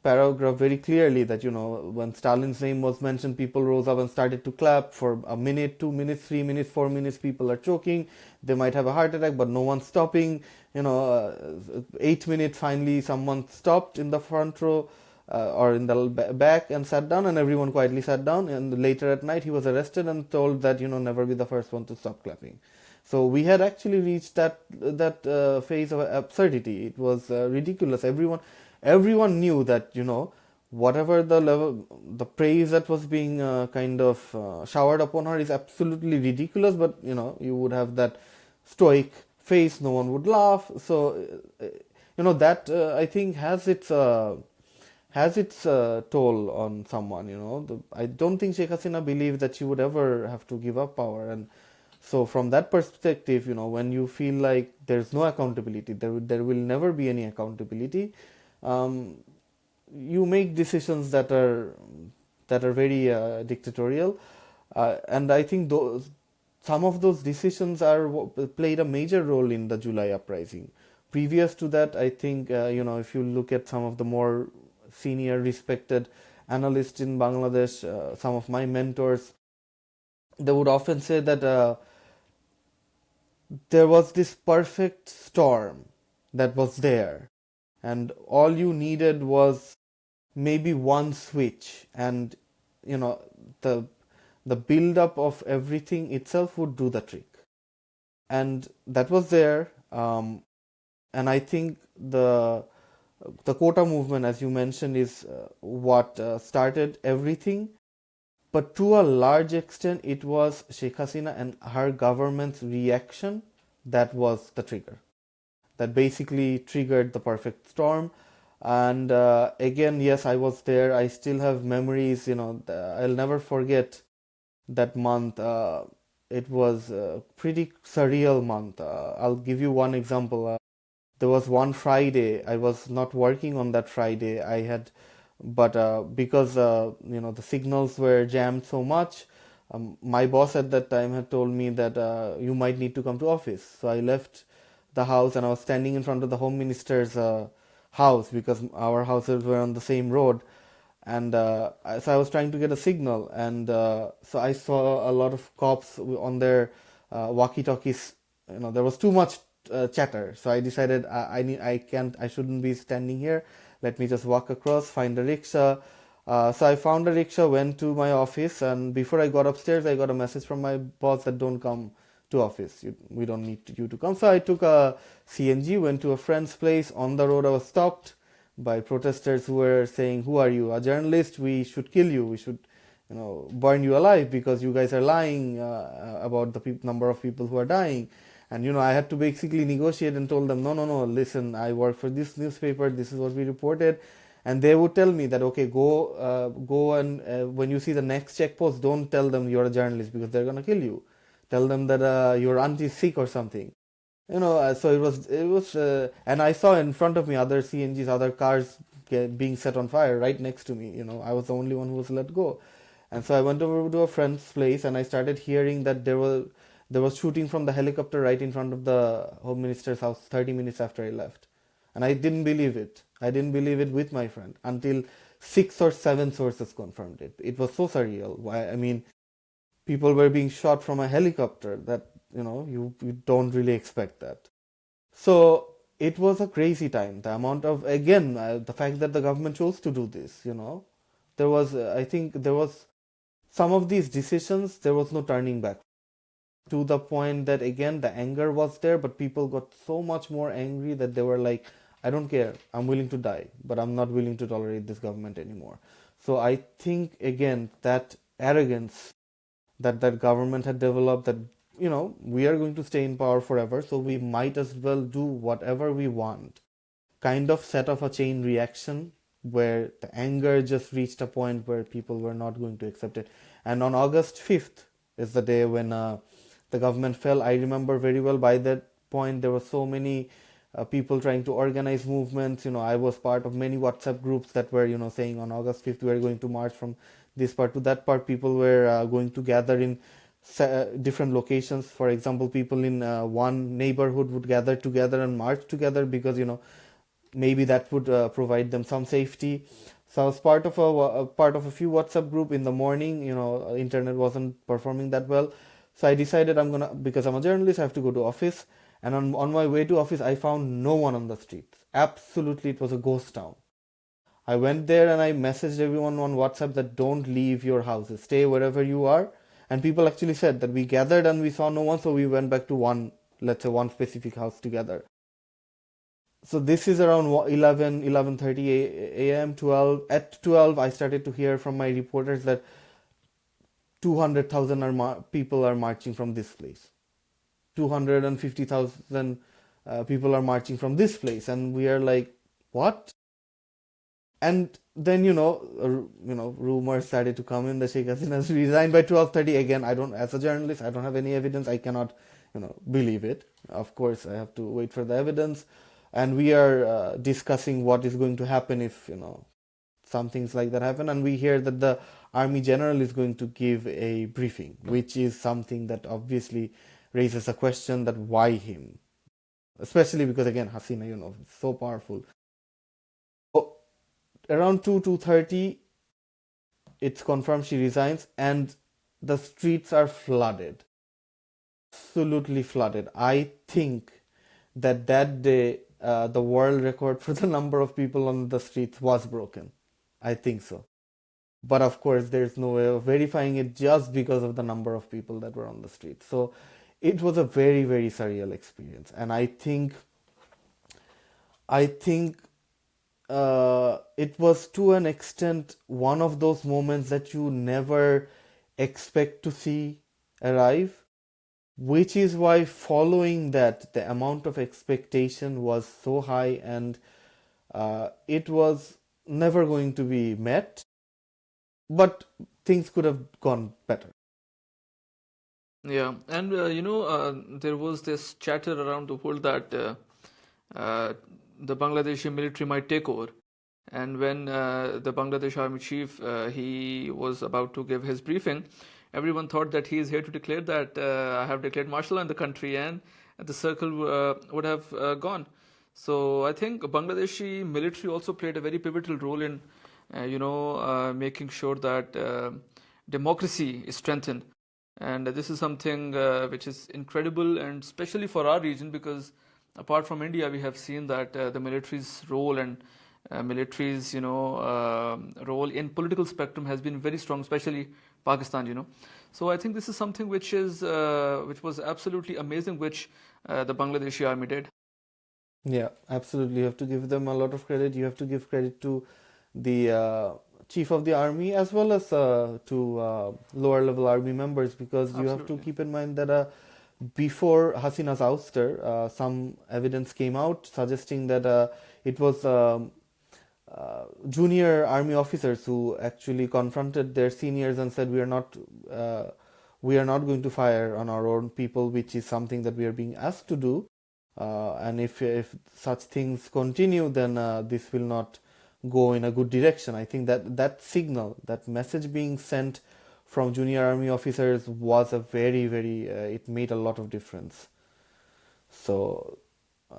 paragraph very clearly, that when Stalin's name was mentioned, people rose up and started to clap for a minute, 2 minutes, 3 minutes, 4 minutes. People are choking, they might have a heart attack, but no one's stopping. 8 minutes, finally someone stopped in the front row, or in the back, and sat down, and everyone quietly sat down. And later at night, he was arrested and told that never be the first one to stop clapping. So we had actually reached that phase of absurdity. It was ridiculous. Everyone knew that whatever the level, the praise that was being kind of showered upon her is absolutely ridiculous. But you would have that stoic face, no one would laugh. So that I think has its toll on someone. I don't think Sheikh Hasina believed that she would ever have to give up power. And so from that perspective, when you feel like there's no accountability, there will never be any accountability. um, you make decisions that are very dictatorial, and I think some of those decisions played a major role in the July uprising. Previous to that, I think if you look at some of the more senior, respected analysts in Bangladesh, some of my mentors, they would often say that there was this perfect storm that was there, and all you needed was maybe one switch, and you know the the build up of everything itself would do the trick. And that was there. And I think the quota movement, as you mentioned, is what started everything. But to a large extent, it was Sheikh Hasina and her government's reaction that was the trigger, that basically triggered the perfect storm. And again, yes, I was there. I still have memories. I'll never forget that month. It was a pretty surreal month. I'll give you one example. There was one Friday, I was not working on that Friday. But because the signals were jammed so much, my boss at that time had told me that you might need to come to office. So I left the house and I was standing in front of the Home Minister's house because our houses were on the same road. And so I was trying to get a signal, and so I saw a lot of cops on their walkie-talkies. There was too much chatter, so I decided I shouldn't be standing here. Let me just walk across, find a rickshaw. So I found a rickshaw, went to my office, and before I got upstairs, I got a message from my boss that don't come to office. We don't need you to come. So I took a CNG, went to a friend's place. On the road, I was stopped by protesters who were saying, "Who are you? A journalist? We should kill you. We should, burn you alive because you guys are lying about the number of people who are dying." And I had to basically negotiate and told them, no, no, no. Listen, I work for this newspaper. This is what we reported, and they would tell me that, okay, go and when you see the next checkpost, don't tell them you're a journalist because they're gonna kill you. Tell them that your aunt is sick or something. So it was, and I saw in front of me other CNGs, other cars being set on fire right next to me. I was the only one who was let go. And so I went over to a friend's place and I started hearing that there was shooting from the helicopter right in front of the Home Minister's house 30 minutes after I left. And I didn't believe it. I didn't believe it with my friend until six or seven sources confirmed it. It was so surreal. I mean, people were being shot from a helicopter that you don't really expect that. So it was a crazy time. The amount of, again, the fact that the government chose to do this, there was I think there was some of these decisions, there was no turning back, to the point that again the anger was there, but people got so much more angry that they were like, I don't care, I'm willing to die, but I'm not willing to tolerate this government anymore. So I think again that arrogance that government had developed, that we are going to stay in power forever, so we might as well do whatever we want, kind of set off a chain reaction where the anger just reached a point where people were not going to accept it. And on August 5th is the day when the government fell. I remember very well. By that point there were so many people trying to organize movements. I was part of many WhatsApp groups that were saying on August 5th we are going to march from this part to that part. People were going to gather in different locations. For example, people in one neighborhood would gather together and march together because maybe that would provide them some safety. So I was part of a few WhatsApp group in the morning. Internet wasn't performing that well, so I decided because I'm a journalist, I have to go to office. And on my way to office, I found no one on the streets. Absolutely, it was a ghost town. I went there and I messaged everyone on WhatsApp that don't leave your houses, stay wherever you are. And people actually said that we gathered and we saw no one, so we went back to let's say one specific house together. So this is around 11:30 a.m. 12. At 12, I started to hear from my reporters that 200,000 people are marching from this place. 250,000 people are marching from this place, and we are like, what? And then rumors started to come in that Sheikh Hasina has resigned by 12:30. Again, I don't, as a journalist, I don't have any evidence. I cannot believe it. Of course, I have to wait for the evidence. And we are discussing what is going to happen if some things like that happen. And we hear that the army general is going to give a briefing, which is something that obviously raises a question that why him, especially because again Hasina, is so powerful. So around 2:30, it's confirmed she resigns, and the streets are flooded, absolutely flooded. I think that day the world record for the number of people on the streets was broken. I think so. But of course, there's no way of verifying it just because of the number of people that were on the street. So it was a very, very surreal experience. And I think it was to an extent one of those moments that you never expect to see arrive, which is why following that, the amount of expectation was so high, and it was never going to be met, but things could have gone better. Yeah, and there was this chatter around the world that uh, the Bangladeshi military might take over. And when the Bangladesh Army chief he was about to give his briefing, everyone thought that he is here to declare that I have declared martial law in the country, and the circle would have gone. So I think Bangladeshi military also played a very pivotal role in, making sure that democracy is strengthened. And this is something which is incredible, and especially for our region, because apart from India, we have seen that the military's role and military's role in political spectrum has been very strong, especially Pakistan. So I think this is something which was absolutely amazing, which the Bangladeshi army did. Yeah, absolutely. You have to give them a lot of credit. You have to give credit to the chief of the army, as well as to lower level army members, because you have to Absolutely. keep in mind that before Hasina's ouster, some evidence came out suggesting that it was junior army officers who actually confronted their seniors and said, uh, we are not going to fire on our own people, which is something that we are being asked to do. And if such things continue, then this will not go in a good direction. I think that signal, that message being sent from junior army officers was a very, very, it made a lot of difference. So,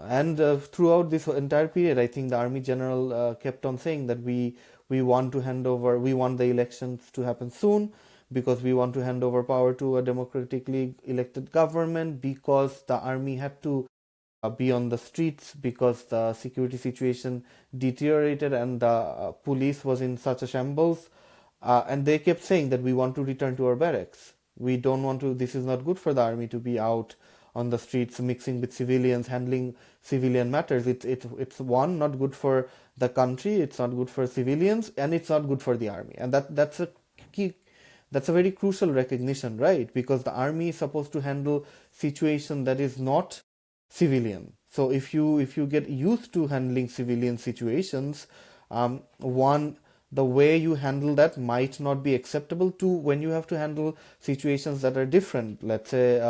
and throughout this entire period, I think the army general kept on saying that we want to hand over, we want the elections to happen soon, because we want to hand over power to a democratically elected government, because the army had to be on the streets because the security situation deteriorated, and the police was in such a shambles. And they kept saying that we want to return to our barracks. We don't want to, this is not good for the army to be out on the streets mixing with civilians, handling civilian matters. It's one, not good for the country, it's not good for civilians, and it's not good for the army. And that's a key, that's a very crucial recognition, right? Because the army is supposed to handle situation that is not civilian. So if you get used to handling civilian situations, one, the way you handle that might not be acceptable to when you have to handle situations that are different. Let's say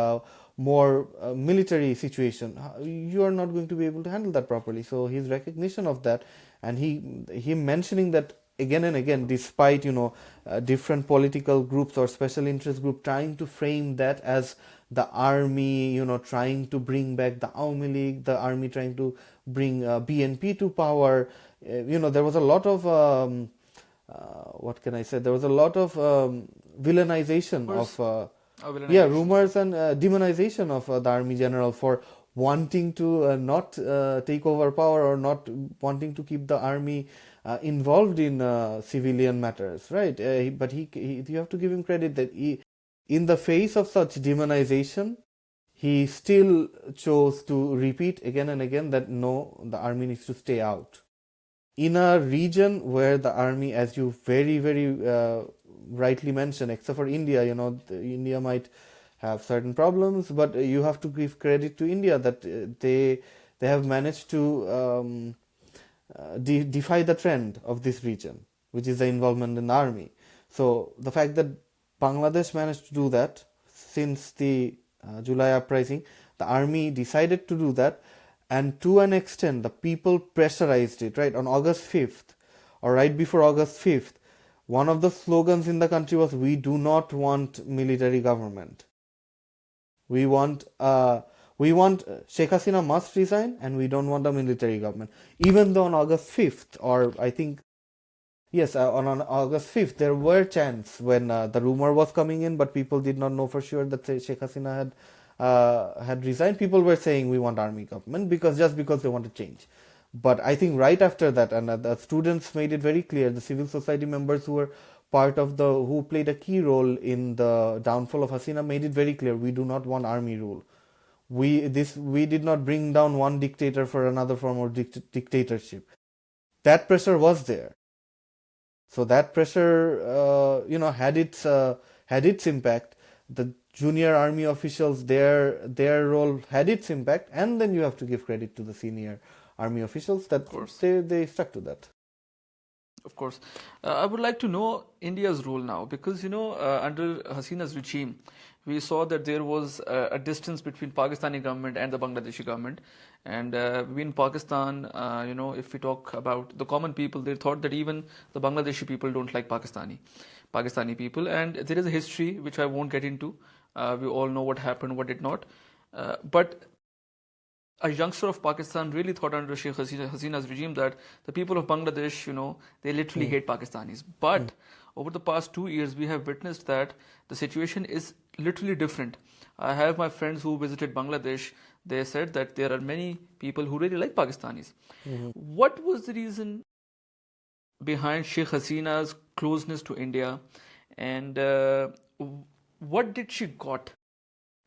more military situation, you are not going to be able to handle that properly. So his recognition of that, and he mentioning that again and again, despite different political groups or special interest group trying to frame that as the army trying to bring back the Awami League, the army trying to bring BNP to power. There was a lot of what can I say? There was a lot of villainization Rumors, of yeah, villainization. Yeah. rumors and demonization of the army general for wanting to not take over power, or not wanting to keep the army involved in civilian matters, right? But you have to give him credit that in the face of such demonization, he still chose to repeat again and again that no, the army needs to stay out. In a region where the army, as you very, very rightly mentioned, except for India, India might have certain problems, but you have to give credit to India that they have managed to defy the trend of this region, which is the involvement in the army. So the fact that Bangladesh managed to do that since the July uprising, the army decided to do that, and to an extent, the people pressurized it. Right on August 5th, or right before August 5th, one of the slogans in the country was, "We do not want military government. We want Sheikh Hasina must resign, and we don't want a military government." Even though on August 5th, or I think yes, on August 5th, there were chants when the rumor was coming in, but people did not know for sure that Sheikh Hasina had resigned. People were saying we want army government because they want to change. But I think right after that, and the students made it very clear, the civil society members who were who played a key role in the downfall of Hasina, made it very clear we do not want army rule. We did not bring down one dictator for another form of dictatorship. That pressure was there. So that pressure, had its impact. The junior army officials, their role had its impact, and then you have to give credit to the senior army officials that Of course. they stuck to that. Of course. I would like to know India's role now because, under Hasina's regime, we saw that there was a distance between Pakistani government and the Bangladeshi government. And in Pakistan, if we talk about the common people, they thought that even the Bangladeshi people don't like Pakistani people. And there is a history which I won't get into. We all know what happened, what did not. But a youngster of Pakistan really thought under Sheikh Hasina's regime that the people of Bangladesh, they literally hate Pakistanis. But over the past 2 years, we have witnessed that the situation is literally different. I have my friends who visited Bangladesh. They said that there are many people who really like Pakistanis. What was the reason behind Sheikh Hasina's closeness to India, and what did she got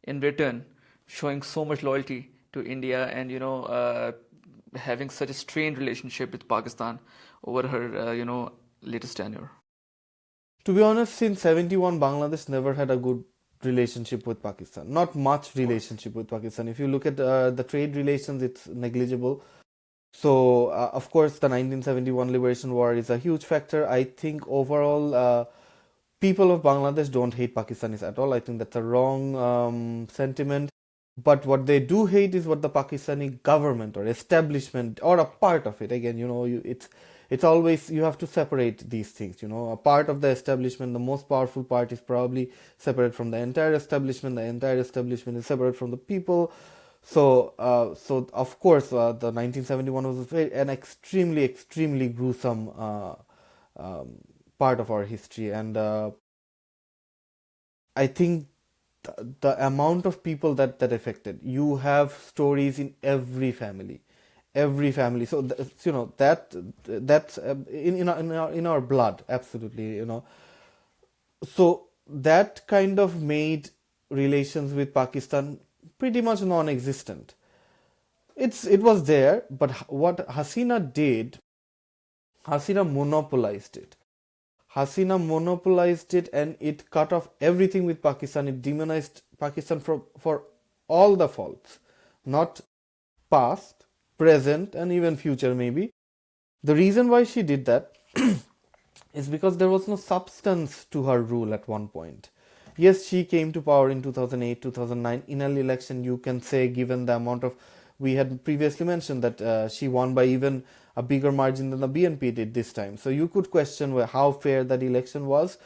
in return, showing so much loyalty to India and having such a strained relationship with Pakistan over her latest tenure? To be honest, since 71, Bangladesh never had a good relationship with Pakistan. Not much relationship with Pakistan. If you look at the trade relations, it's negligible. So, of course, the 1971 Liberation War is a huge factor. I think overall, people of Bangladesh don't hate Pakistanis at all. I think that's a wrong sentiment. But what they do hate is what the Pakistani government or establishment or a part of it. Again, it's always, you have to separate these things. A part of the establishment, the most powerful part, is probably separate from the entire establishment. The entire establishment is separate from the people. So of course, the 1971 was an extremely, extremely gruesome part of our history, and I think the amount of people that affected. You have stories in every family. So that's in our blood, absolutely. So that kind of made relations with Pakistan pretty much non-existent. It was there, but what Hasina did, Hasina monopolized it. And it cut off everything with Pakistan. It demonized Pakistan for all the faults, not past, present, and even future maybe. The reason why she did that is because there was no substance to her rule at one point. Yes, she came to power in 2008, 2009. In an election, you can say, given the amount of, we had previously mentioned that she won by even a bigger margin than the BNP did this time. So you could question how fair that election was.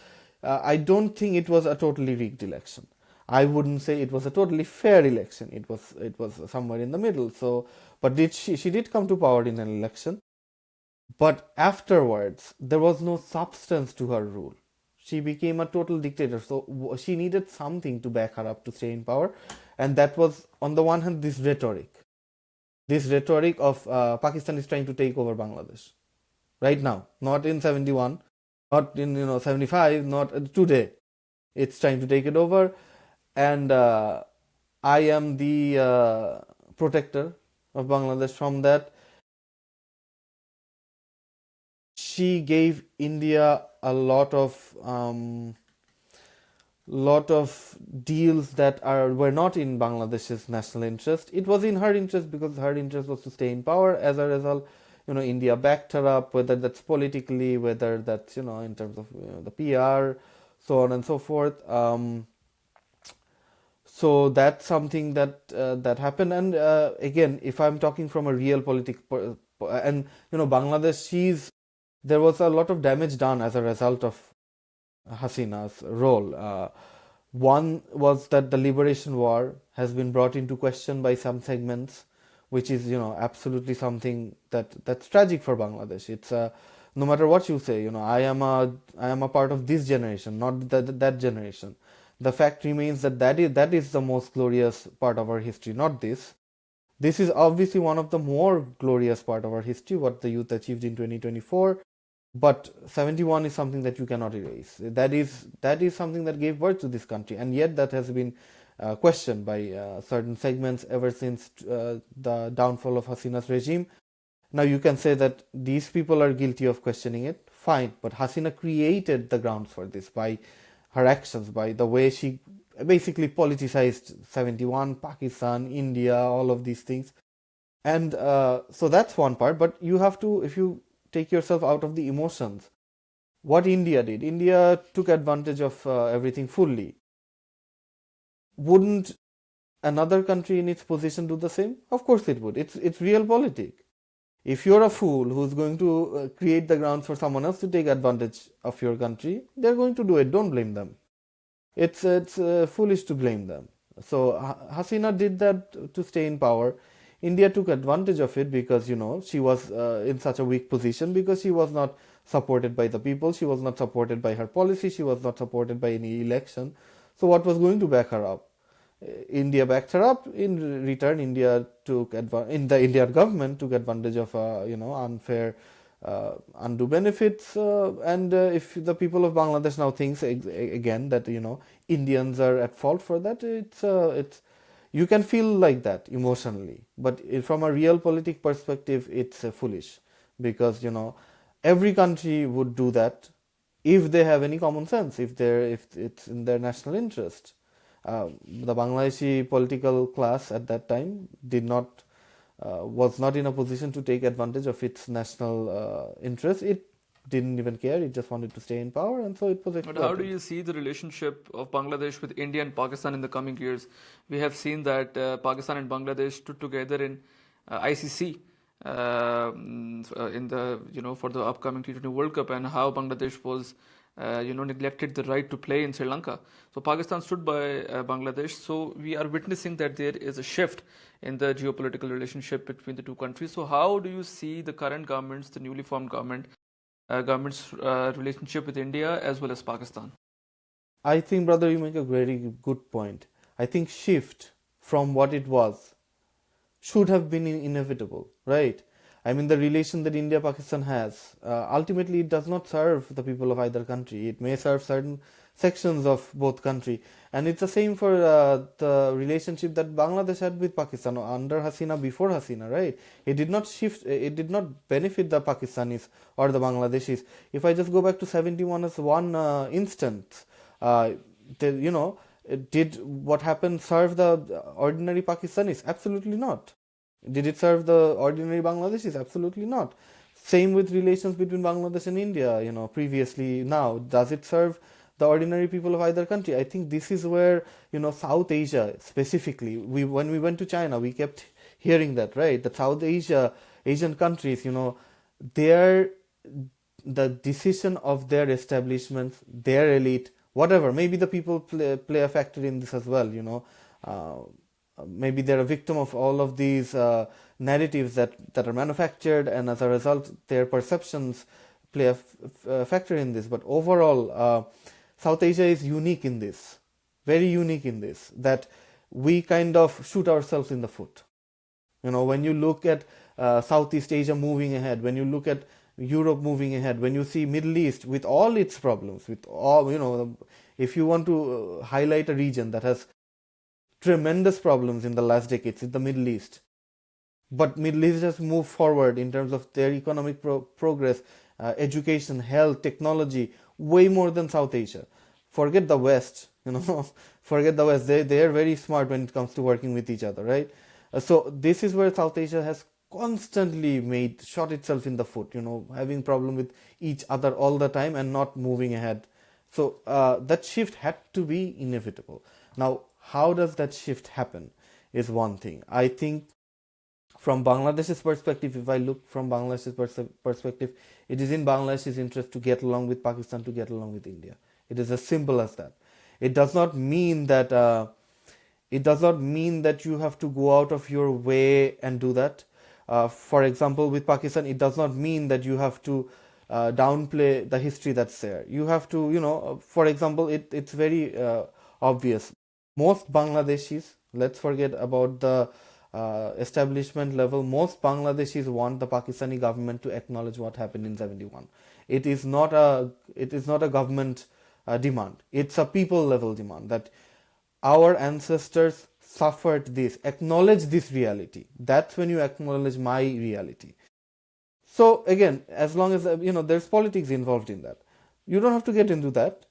I don't think it was a totally rigged election. I wouldn't say it was a totally fair election. It was somewhere in the middle. So, but she did come to power in an election. But afterwards, there was no substance to her rule. She became a total dictator. So she needed something to back her up to stay in power. And that was, on the one hand, this rhetoric. This rhetoric of Pakistan is trying to take over Bangladesh. Right now. Not in 71. Not in 75. Not today. It's trying to take it over. And I am the protector of Bangladesh from that. She gave India a lot of deals that were not in Bangladesh's national interest. It was in her interest because her interest was to stay in power. As a result, India backed her up, whether that's politically, whether that's in terms of the PR, so on and so forth. So that's something that happened. And again, if I'm talking from a real and Bangladesh, there was a lot of damage done as a result of Hasina's role. One was that the liberation war has been brought into question by some segments, which is absolutely something that's tragic for Bangladesh. It's no matter what you say, I am a part of this generation, not that generation. The fact remains that is the most glorious part of our history, not this. This is obviously one of the more glorious part of our history, what the youth achieved in 2024. But 71 is something that you cannot erase. That is something that gave birth to this country, and yet that has been questioned by certain segments ever since the downfall of Hasina's regime. Now you can say that these people are guilty of questioning it. Fine, but Hasina created the grounds for this by her actions, by the way she basically politicized 71, Pakistan, India, all of these things. And so that's one part. But you have to, if you take yourself out of the emotions, what India did, India took advantage of everything fully. Wouldn't another country in its position do the same? Of course it would. It's real politics. If you're a fool who's going to create the grounds for someone else to take advantage of your country, they're going to do it. Don't blame them. It's foolish to blame them. So Hasina did that to stay in power. India took advantage of it because she was in such a weak position because she was not supported by the people. She was not supported by her policy. She was not supported by any election. So what was going to back her up? India backed her up. In return, the Indian government took advantage of unfair undue benefits. And if the people of Bangladesh now thinks again that Indians are at fault for that, it's you can feel like that emotionally, but from a real politic perspective, it's foolish because every country would do that if they have any common sense, if it's in their national interest. The Bangladeshi political class at that time did not was not in a position to take advantage of its national interest. It didn't even care. It just wanted to stay in power, and so it was But how do exploited. you see the relationship of Bangladesh with India and Pakistan in the coming years? We have seen that Pakistan and Bangladesh stood together in ICC in the for the upcoming T20 World Cup, and how Bangladesh was neglected the right to play in Sri Lanka. So Pakistan stood by Bangladesh. So we are witnessing that there is a shift in the geopolitical relationship between the two countries. So how do you see the current governments, the newly formed government's relationship with India as well as Pakistan? I think, brother, you make a very good point. I think shift from what it was should have been inevitable, right? I mean, the relation that India Pakistan has ultimately it does not serve the people of either country. It may serve certain sections of both country, and it's the same for the relationship that Bangladesh had with Pakistan under Hasina, before Hasina, right? It did not shift. It did not benefit the Pakistanis or the Bangladeshis. If I just go back to 71 as one instance, uh, did what happened serve the ordinary Pakistanis? Absolutely not. Did it serve the ordinary Bangladeshis? Absolutely not. Same with relations between Bangladesh and India, previously. Now, does it serve the ordinary people of either country? I think this is where, South Asia specifically, when we went to China, we kept hearing that, right? That South Asia, Asian countries, their the decision of their establishments, their elite, whatever. Maybe the people play a factor in this as well. Maybe they're a victim of all of these narratives that are manufactured, and as a result, their perceptions play a factor in this. But overall, South Asia is unique in this, very unique in this, that we kind of shoot ourselves in the foot. When you look at Southeast Asia moving ahead, when you look at Europe moving ahead, when you see Middle East with all its problems, with all, if you want to highlight a region that has tremendous problems in the last decades, it's the Middle East. But Middle East has moved forward in terms of their economic progress, education, health, technology, way more than South Asia. Forget the West, forget the West. They are very smart when it comes to working with each other, right? So this is where South Asia has constantly shot itself in the foot, having problem with each other all the time and not moving ahead. So that shift had to be inevitable. Now, how does that shift happen is one thing. I think from Bangladesh's perspective, if I look from Bangladesh's perspective, it is in Bangladesh's interest to get along with Pakistan, to get along with India. It is as simple as that. It does not mean that you have to go out of your way and do that. For example, with Pakistan, it does not mean that you have to downplay the history that's there. You have to, for example, it's very obvious. Most Bangladeshis, let's forget about the establishment level, most Bangladeshis want the Pakistani government to acknowledge what happened in 71. It is not a government demand. It's a people level demand that our ancestors suffered this. Acknowledge this reality. That's when you acknowledge my reality. So again, as long as there's politics involved in that, you don't have to get into that.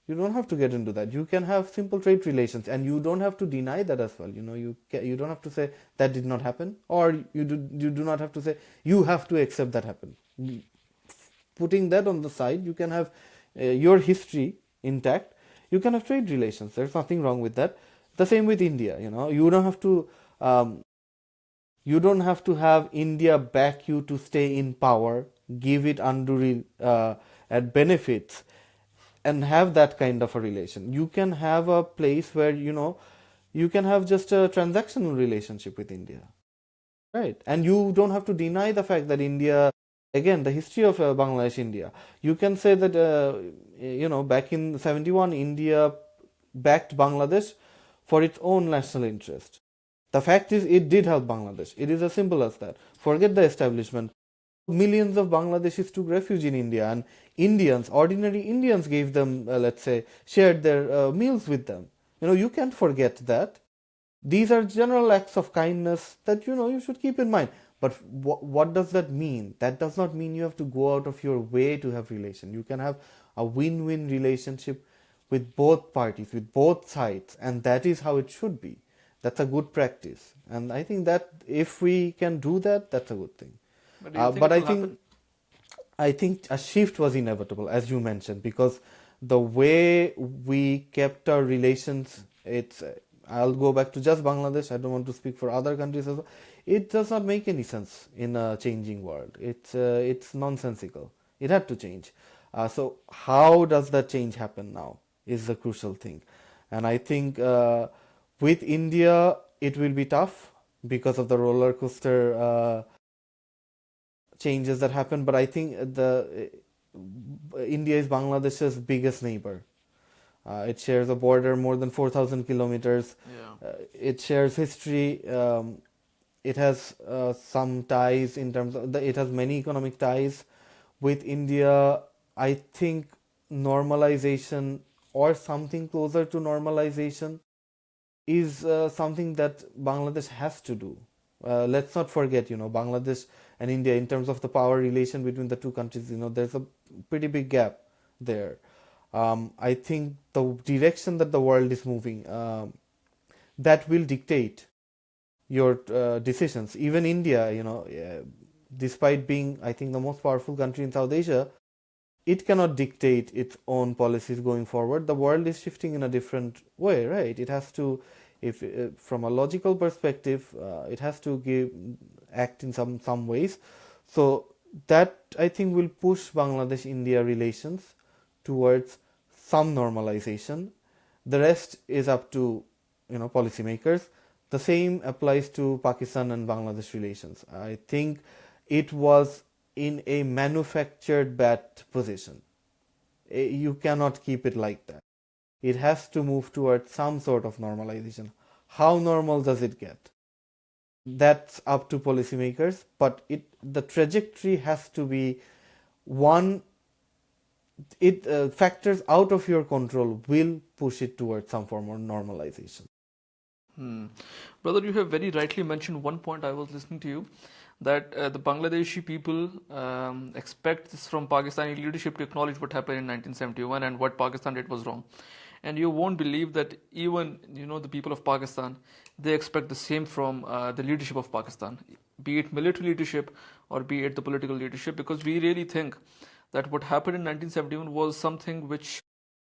You don't have to get into that. You can have simple trade relations, and you don't have to deny that as well. You don't have to say that did not happen, or you do not have to say you have to accept that happened. Putting that on the side, you can have your history intact. You can have trade relations. There's nothing wrong with that. The same with India. You don't have to. Have India back you to stay in power, give it undue at benefits, and have that kind of a relation. You can have a place where you can have just a transactional relationship with India, right? And you don't have to deny the fact that India, again, the history of Bangladesh, India. You can say that back in '71, India backed Bangladesh for its own national interest. The fact is, it did help Bangladesh. It is as simple as that. Forget the establishment. Millions of Bangladeshis took refuge in India, and ordinary Indians gave them, let's say, shared their meals with them. You can't forget that. These are general acts of kindness that you should keep in mind. But what does that mean? That does not mean you have to go out of your way to have relation. You can have a win-win relationship with both parties, with both sides, and that is how it should be. That's a good practice, and I think that if we can do that, that's a good thing. But do you think But it I will think happen? I think a shift was inevitable, as you mentioned, because the way we kept our relations, I'll go back to just Bangladesh. I don't want to speak for other countries as well. It does not make any sense in a changing world. It's nonsensical. It had to change. So how does that change happen now is the crucial thing, and I think with India it will be tough because of the roller coaster changes that happen. But I think India is Bangladesh's biggest neighbor. It shares a border more than 4,000 kilometers. Yeah. It shares history. It has some ties in terms of it has many economic ties with India. I think normalization or something closer to normalization is something that Bangladesh has to do. Let's not forget, Bangladesh and India, in terms of the power relation between the two countries, there's a pretty big gap there. I think the direction that the world is moving, that will dictate your decisions. Even India, despite being, I think, the most powerful country in South Asia, it cannot dictate its own policies going forward. The world is shifting in a different way, right? It has to, if from a logical perspective, it has to act in some ways. So that, I think, will push Bangladesh-India relations towards some normalization. The rest is up to policymakers. The same applies to Pakistan and Bangladesh relations. I think it was in a manufactured bad position. You cannot keep it like that. It has to move towards some sort of normalization. How normal does it get? That's up to policymakers, but the trajectory has to be one. Factors out of your control will push it towards some form of normalization. Brother, you have very rightly mentioned one point. I was listening to you that the Bangladeshi people expect this from Pakistani leadership to acknowledge what happened in 1971 and what Pakistan did was wrong. And you won't believe that even the people of Pakistan, they expect the same from the leadership of Pakistan, be it military leadership or be it the political leadership, because we really think that what happened in 1971 was something which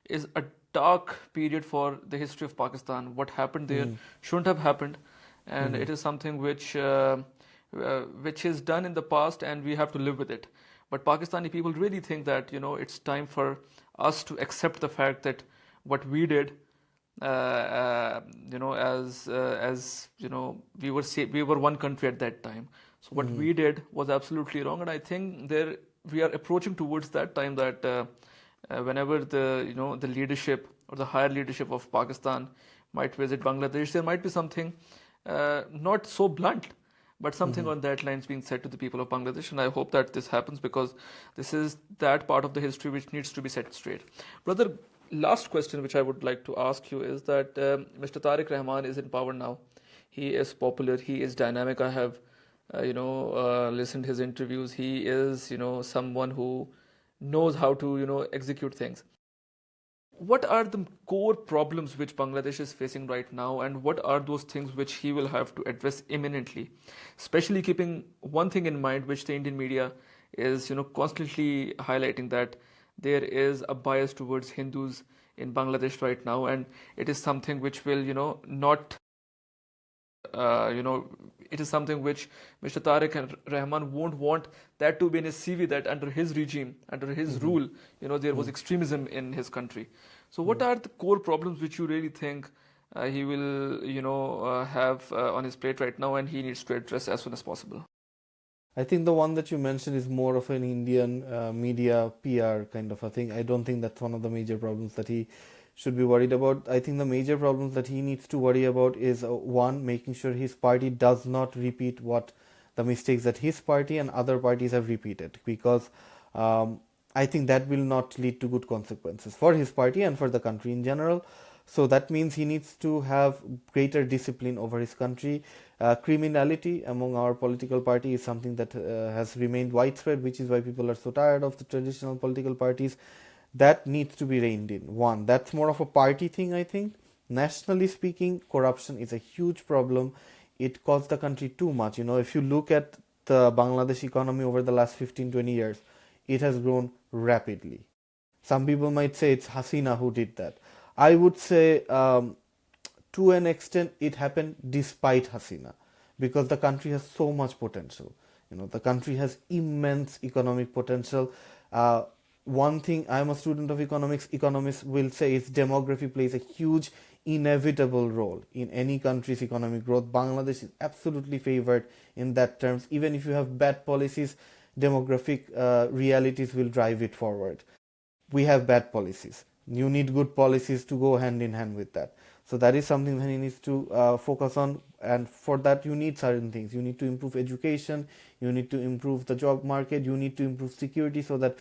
is a dark period for the history of Pakistan. What happened there shouldn't have happened, and it is something which is done in the past, and we have to live with it. But Pakistani people really think that it's time for us to accept the fact that what we did, as we were one country at that time. So what we did was absolutely wrong, and I think we are approaching towards that time that whenever the leadership or the higher leadership of Pakistan might visit Bangladesh, there might be something not so blunt, but something on that lines being said to the people of Bangladesh, and I hope that this happens because this is that part of the history which needs to be set straight. Brother, last question which I would like to ask you is that Mr. Tariq Rahman is in power now. He is popular. He is dynamic. I have, listened his interviews. He is, someone who knows how to, execute things. What are the core problems which Bangladesh is facing right now, and what are those things which he will have to address imminently? Especially keeping one thing in mind, which the Indian media is, constantly highlighting, that there is a bias towards Hindus in Bangladesh right now, and it is something which will, not it is something which Mr. Tariq Rahman won't want that to be in his CV, that under his regime, under his rule, there was extremism in his country. So what are the core problems which you really think he will, have on his plate right now, and he needs to address as soon as possible? I think the one that you mentioned is more of an Indian media PR kind of a thing. I don't think that's one of the major problems that he should be worried about. I think the major problems that he needs to worry about is one, making sure his party does not repeat what the mistakes that his party and other parties have repeated, because I think that will not lead to good consequences for his party and for the country in general. So that means he needs to have greater discipline over his country. Criminality among our political party is something that has remained widespread, which is why people are so tired of the traditional political parties. That needs to be reined in. One, that's more of a party thing, I think. Nationally speaking, corruption is a huge problem. It costs the country too much. If you look at the Bangladesh economy over the last 15-20 years, it has grown rapidly. Some people might say it's Hasina who did that. I would say to an extent it happened despite Hasina, because the country has so much potential. The country has immense economic potential. One thing, I'm a student of economics, economists will say is demography plays a huge inevitable role in any country's economic growth. Bangladesh is absolutely favored in that terms. Even if you have bad policies, demographic realities will drive it forward. We have bad policies. You need good policies to go hand in hand with that. So that is something that he needs to focus on, and for that you need certain things. You need to improve education, you need to improve the job market, you need to improve security so that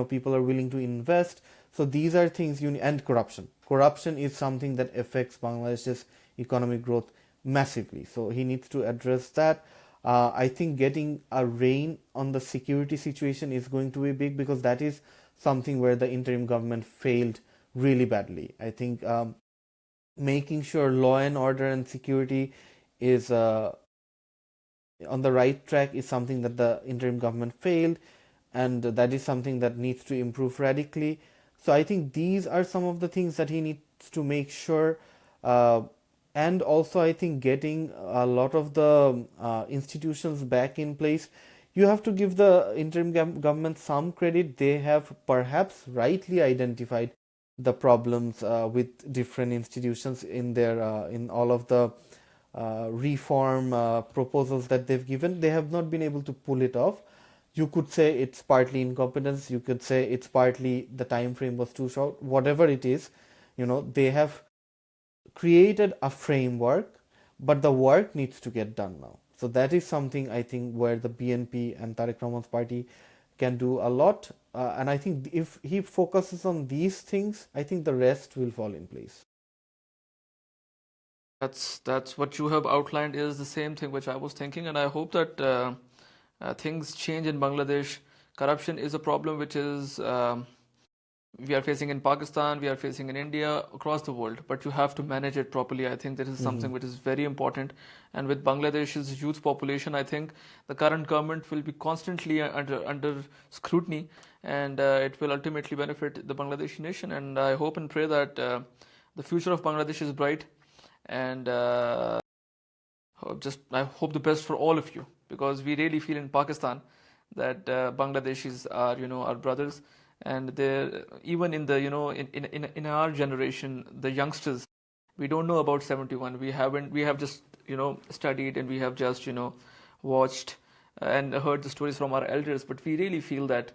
people are willing to invest. So these are things you need. And corruption is something that affects Bangladesh's economic growth massively, so he needs to address that. I think getting a rein on the security situation is going to be big, because that is something where the interim government failed really badly. I think making sure law and order and security is on the right track is something that the interim government failed, and that is something that needs to improve radically. So I think these are some of the things that he needs to make sure. And also, I think getting a lot of the institutions back in place. You have to give the interim government some credit. They have perhaps rightly identified the problems with different institutions in their in all of the reform proposals that they've given. They have not been able to pull it off. You could say it's partly incompetence. You could say it's partly the time frame was too short. Whatever it is, they have created a framework, but the work needs to get done now. So that is something I think where the BNP and Tariq Rahman's party can do a lot. And I think if he focuses on these things, I think the rest will fall in place. That's what you have outlined is the same thing which I was thinking, and I hope that things change in Bangladesh. Corruption is a problem which is we are facing in Pakistan, we are facing in India, across the world, but you have to manage it properly. I think this is something which is very important. And with Bangladesh's youth population, I think the current government will be constantly under scrutiny, and it will ultimately benefit the Bangladeshi nation. And I hope and pray that the future of Bangladesh is bright, and I hope the best for all of you, because we really feel in Pakistan that Bangladeshis are our brothers, and they're even in the in our generation, the youngsters, we don't know about 71. We have just studied, and we have just watched and heard the stories from our elders, but we really feel that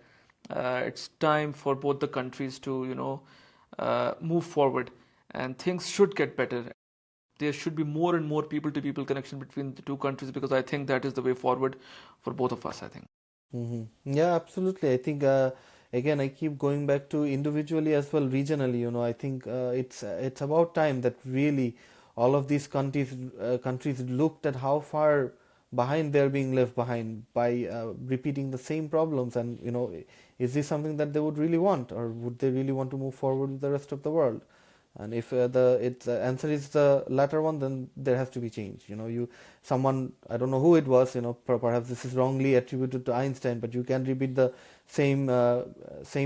it's time for both the countries to move forward, and things should get better. there should be more and more people-to-people connection between the two countries, because I think that is the way forward for both of us, I think. Yeah, absolutely. I think again, I keep going back to individually as well, regionally. I think it's about time that really all of these countries looked at how far behind they're being left behind by repeating the same problems, and is this something that they would really want, or would they really want to move forward with the rest of the world? And if the answer is the latter one, then there has to be change. Someone, I don't know who it was, perhaps this is wrongly attributed to Einstein, but you can repeat the same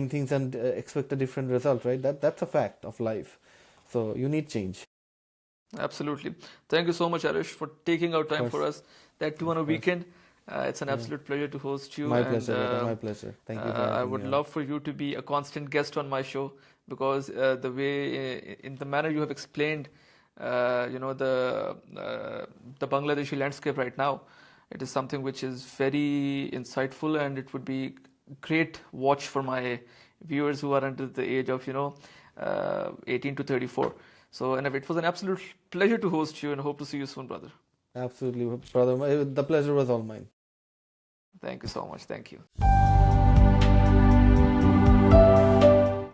things and expect a different result, right? That's a fact of life. So you need change. Absolutely. Thank you so much, Eresh, for taking out Of time for course, us. That too on a of course. weekend. It's an Yeah. absolute pleasure to host you, My and pleasure, brother. My pleasure. Thank you for I having would me on. love for you to be a constant guest on my show, because the way, in the manner you have explained, the Bangladeshi landscape right now, it is something which is very insightful, and it would be great watch for my viewers who are under the age of 18 to 34. So, and it was an absolute pleasure to host you, and hope to see you soon, brother. Absolutely, brother. The pleasure was all mine. Thank you so much. Thank you.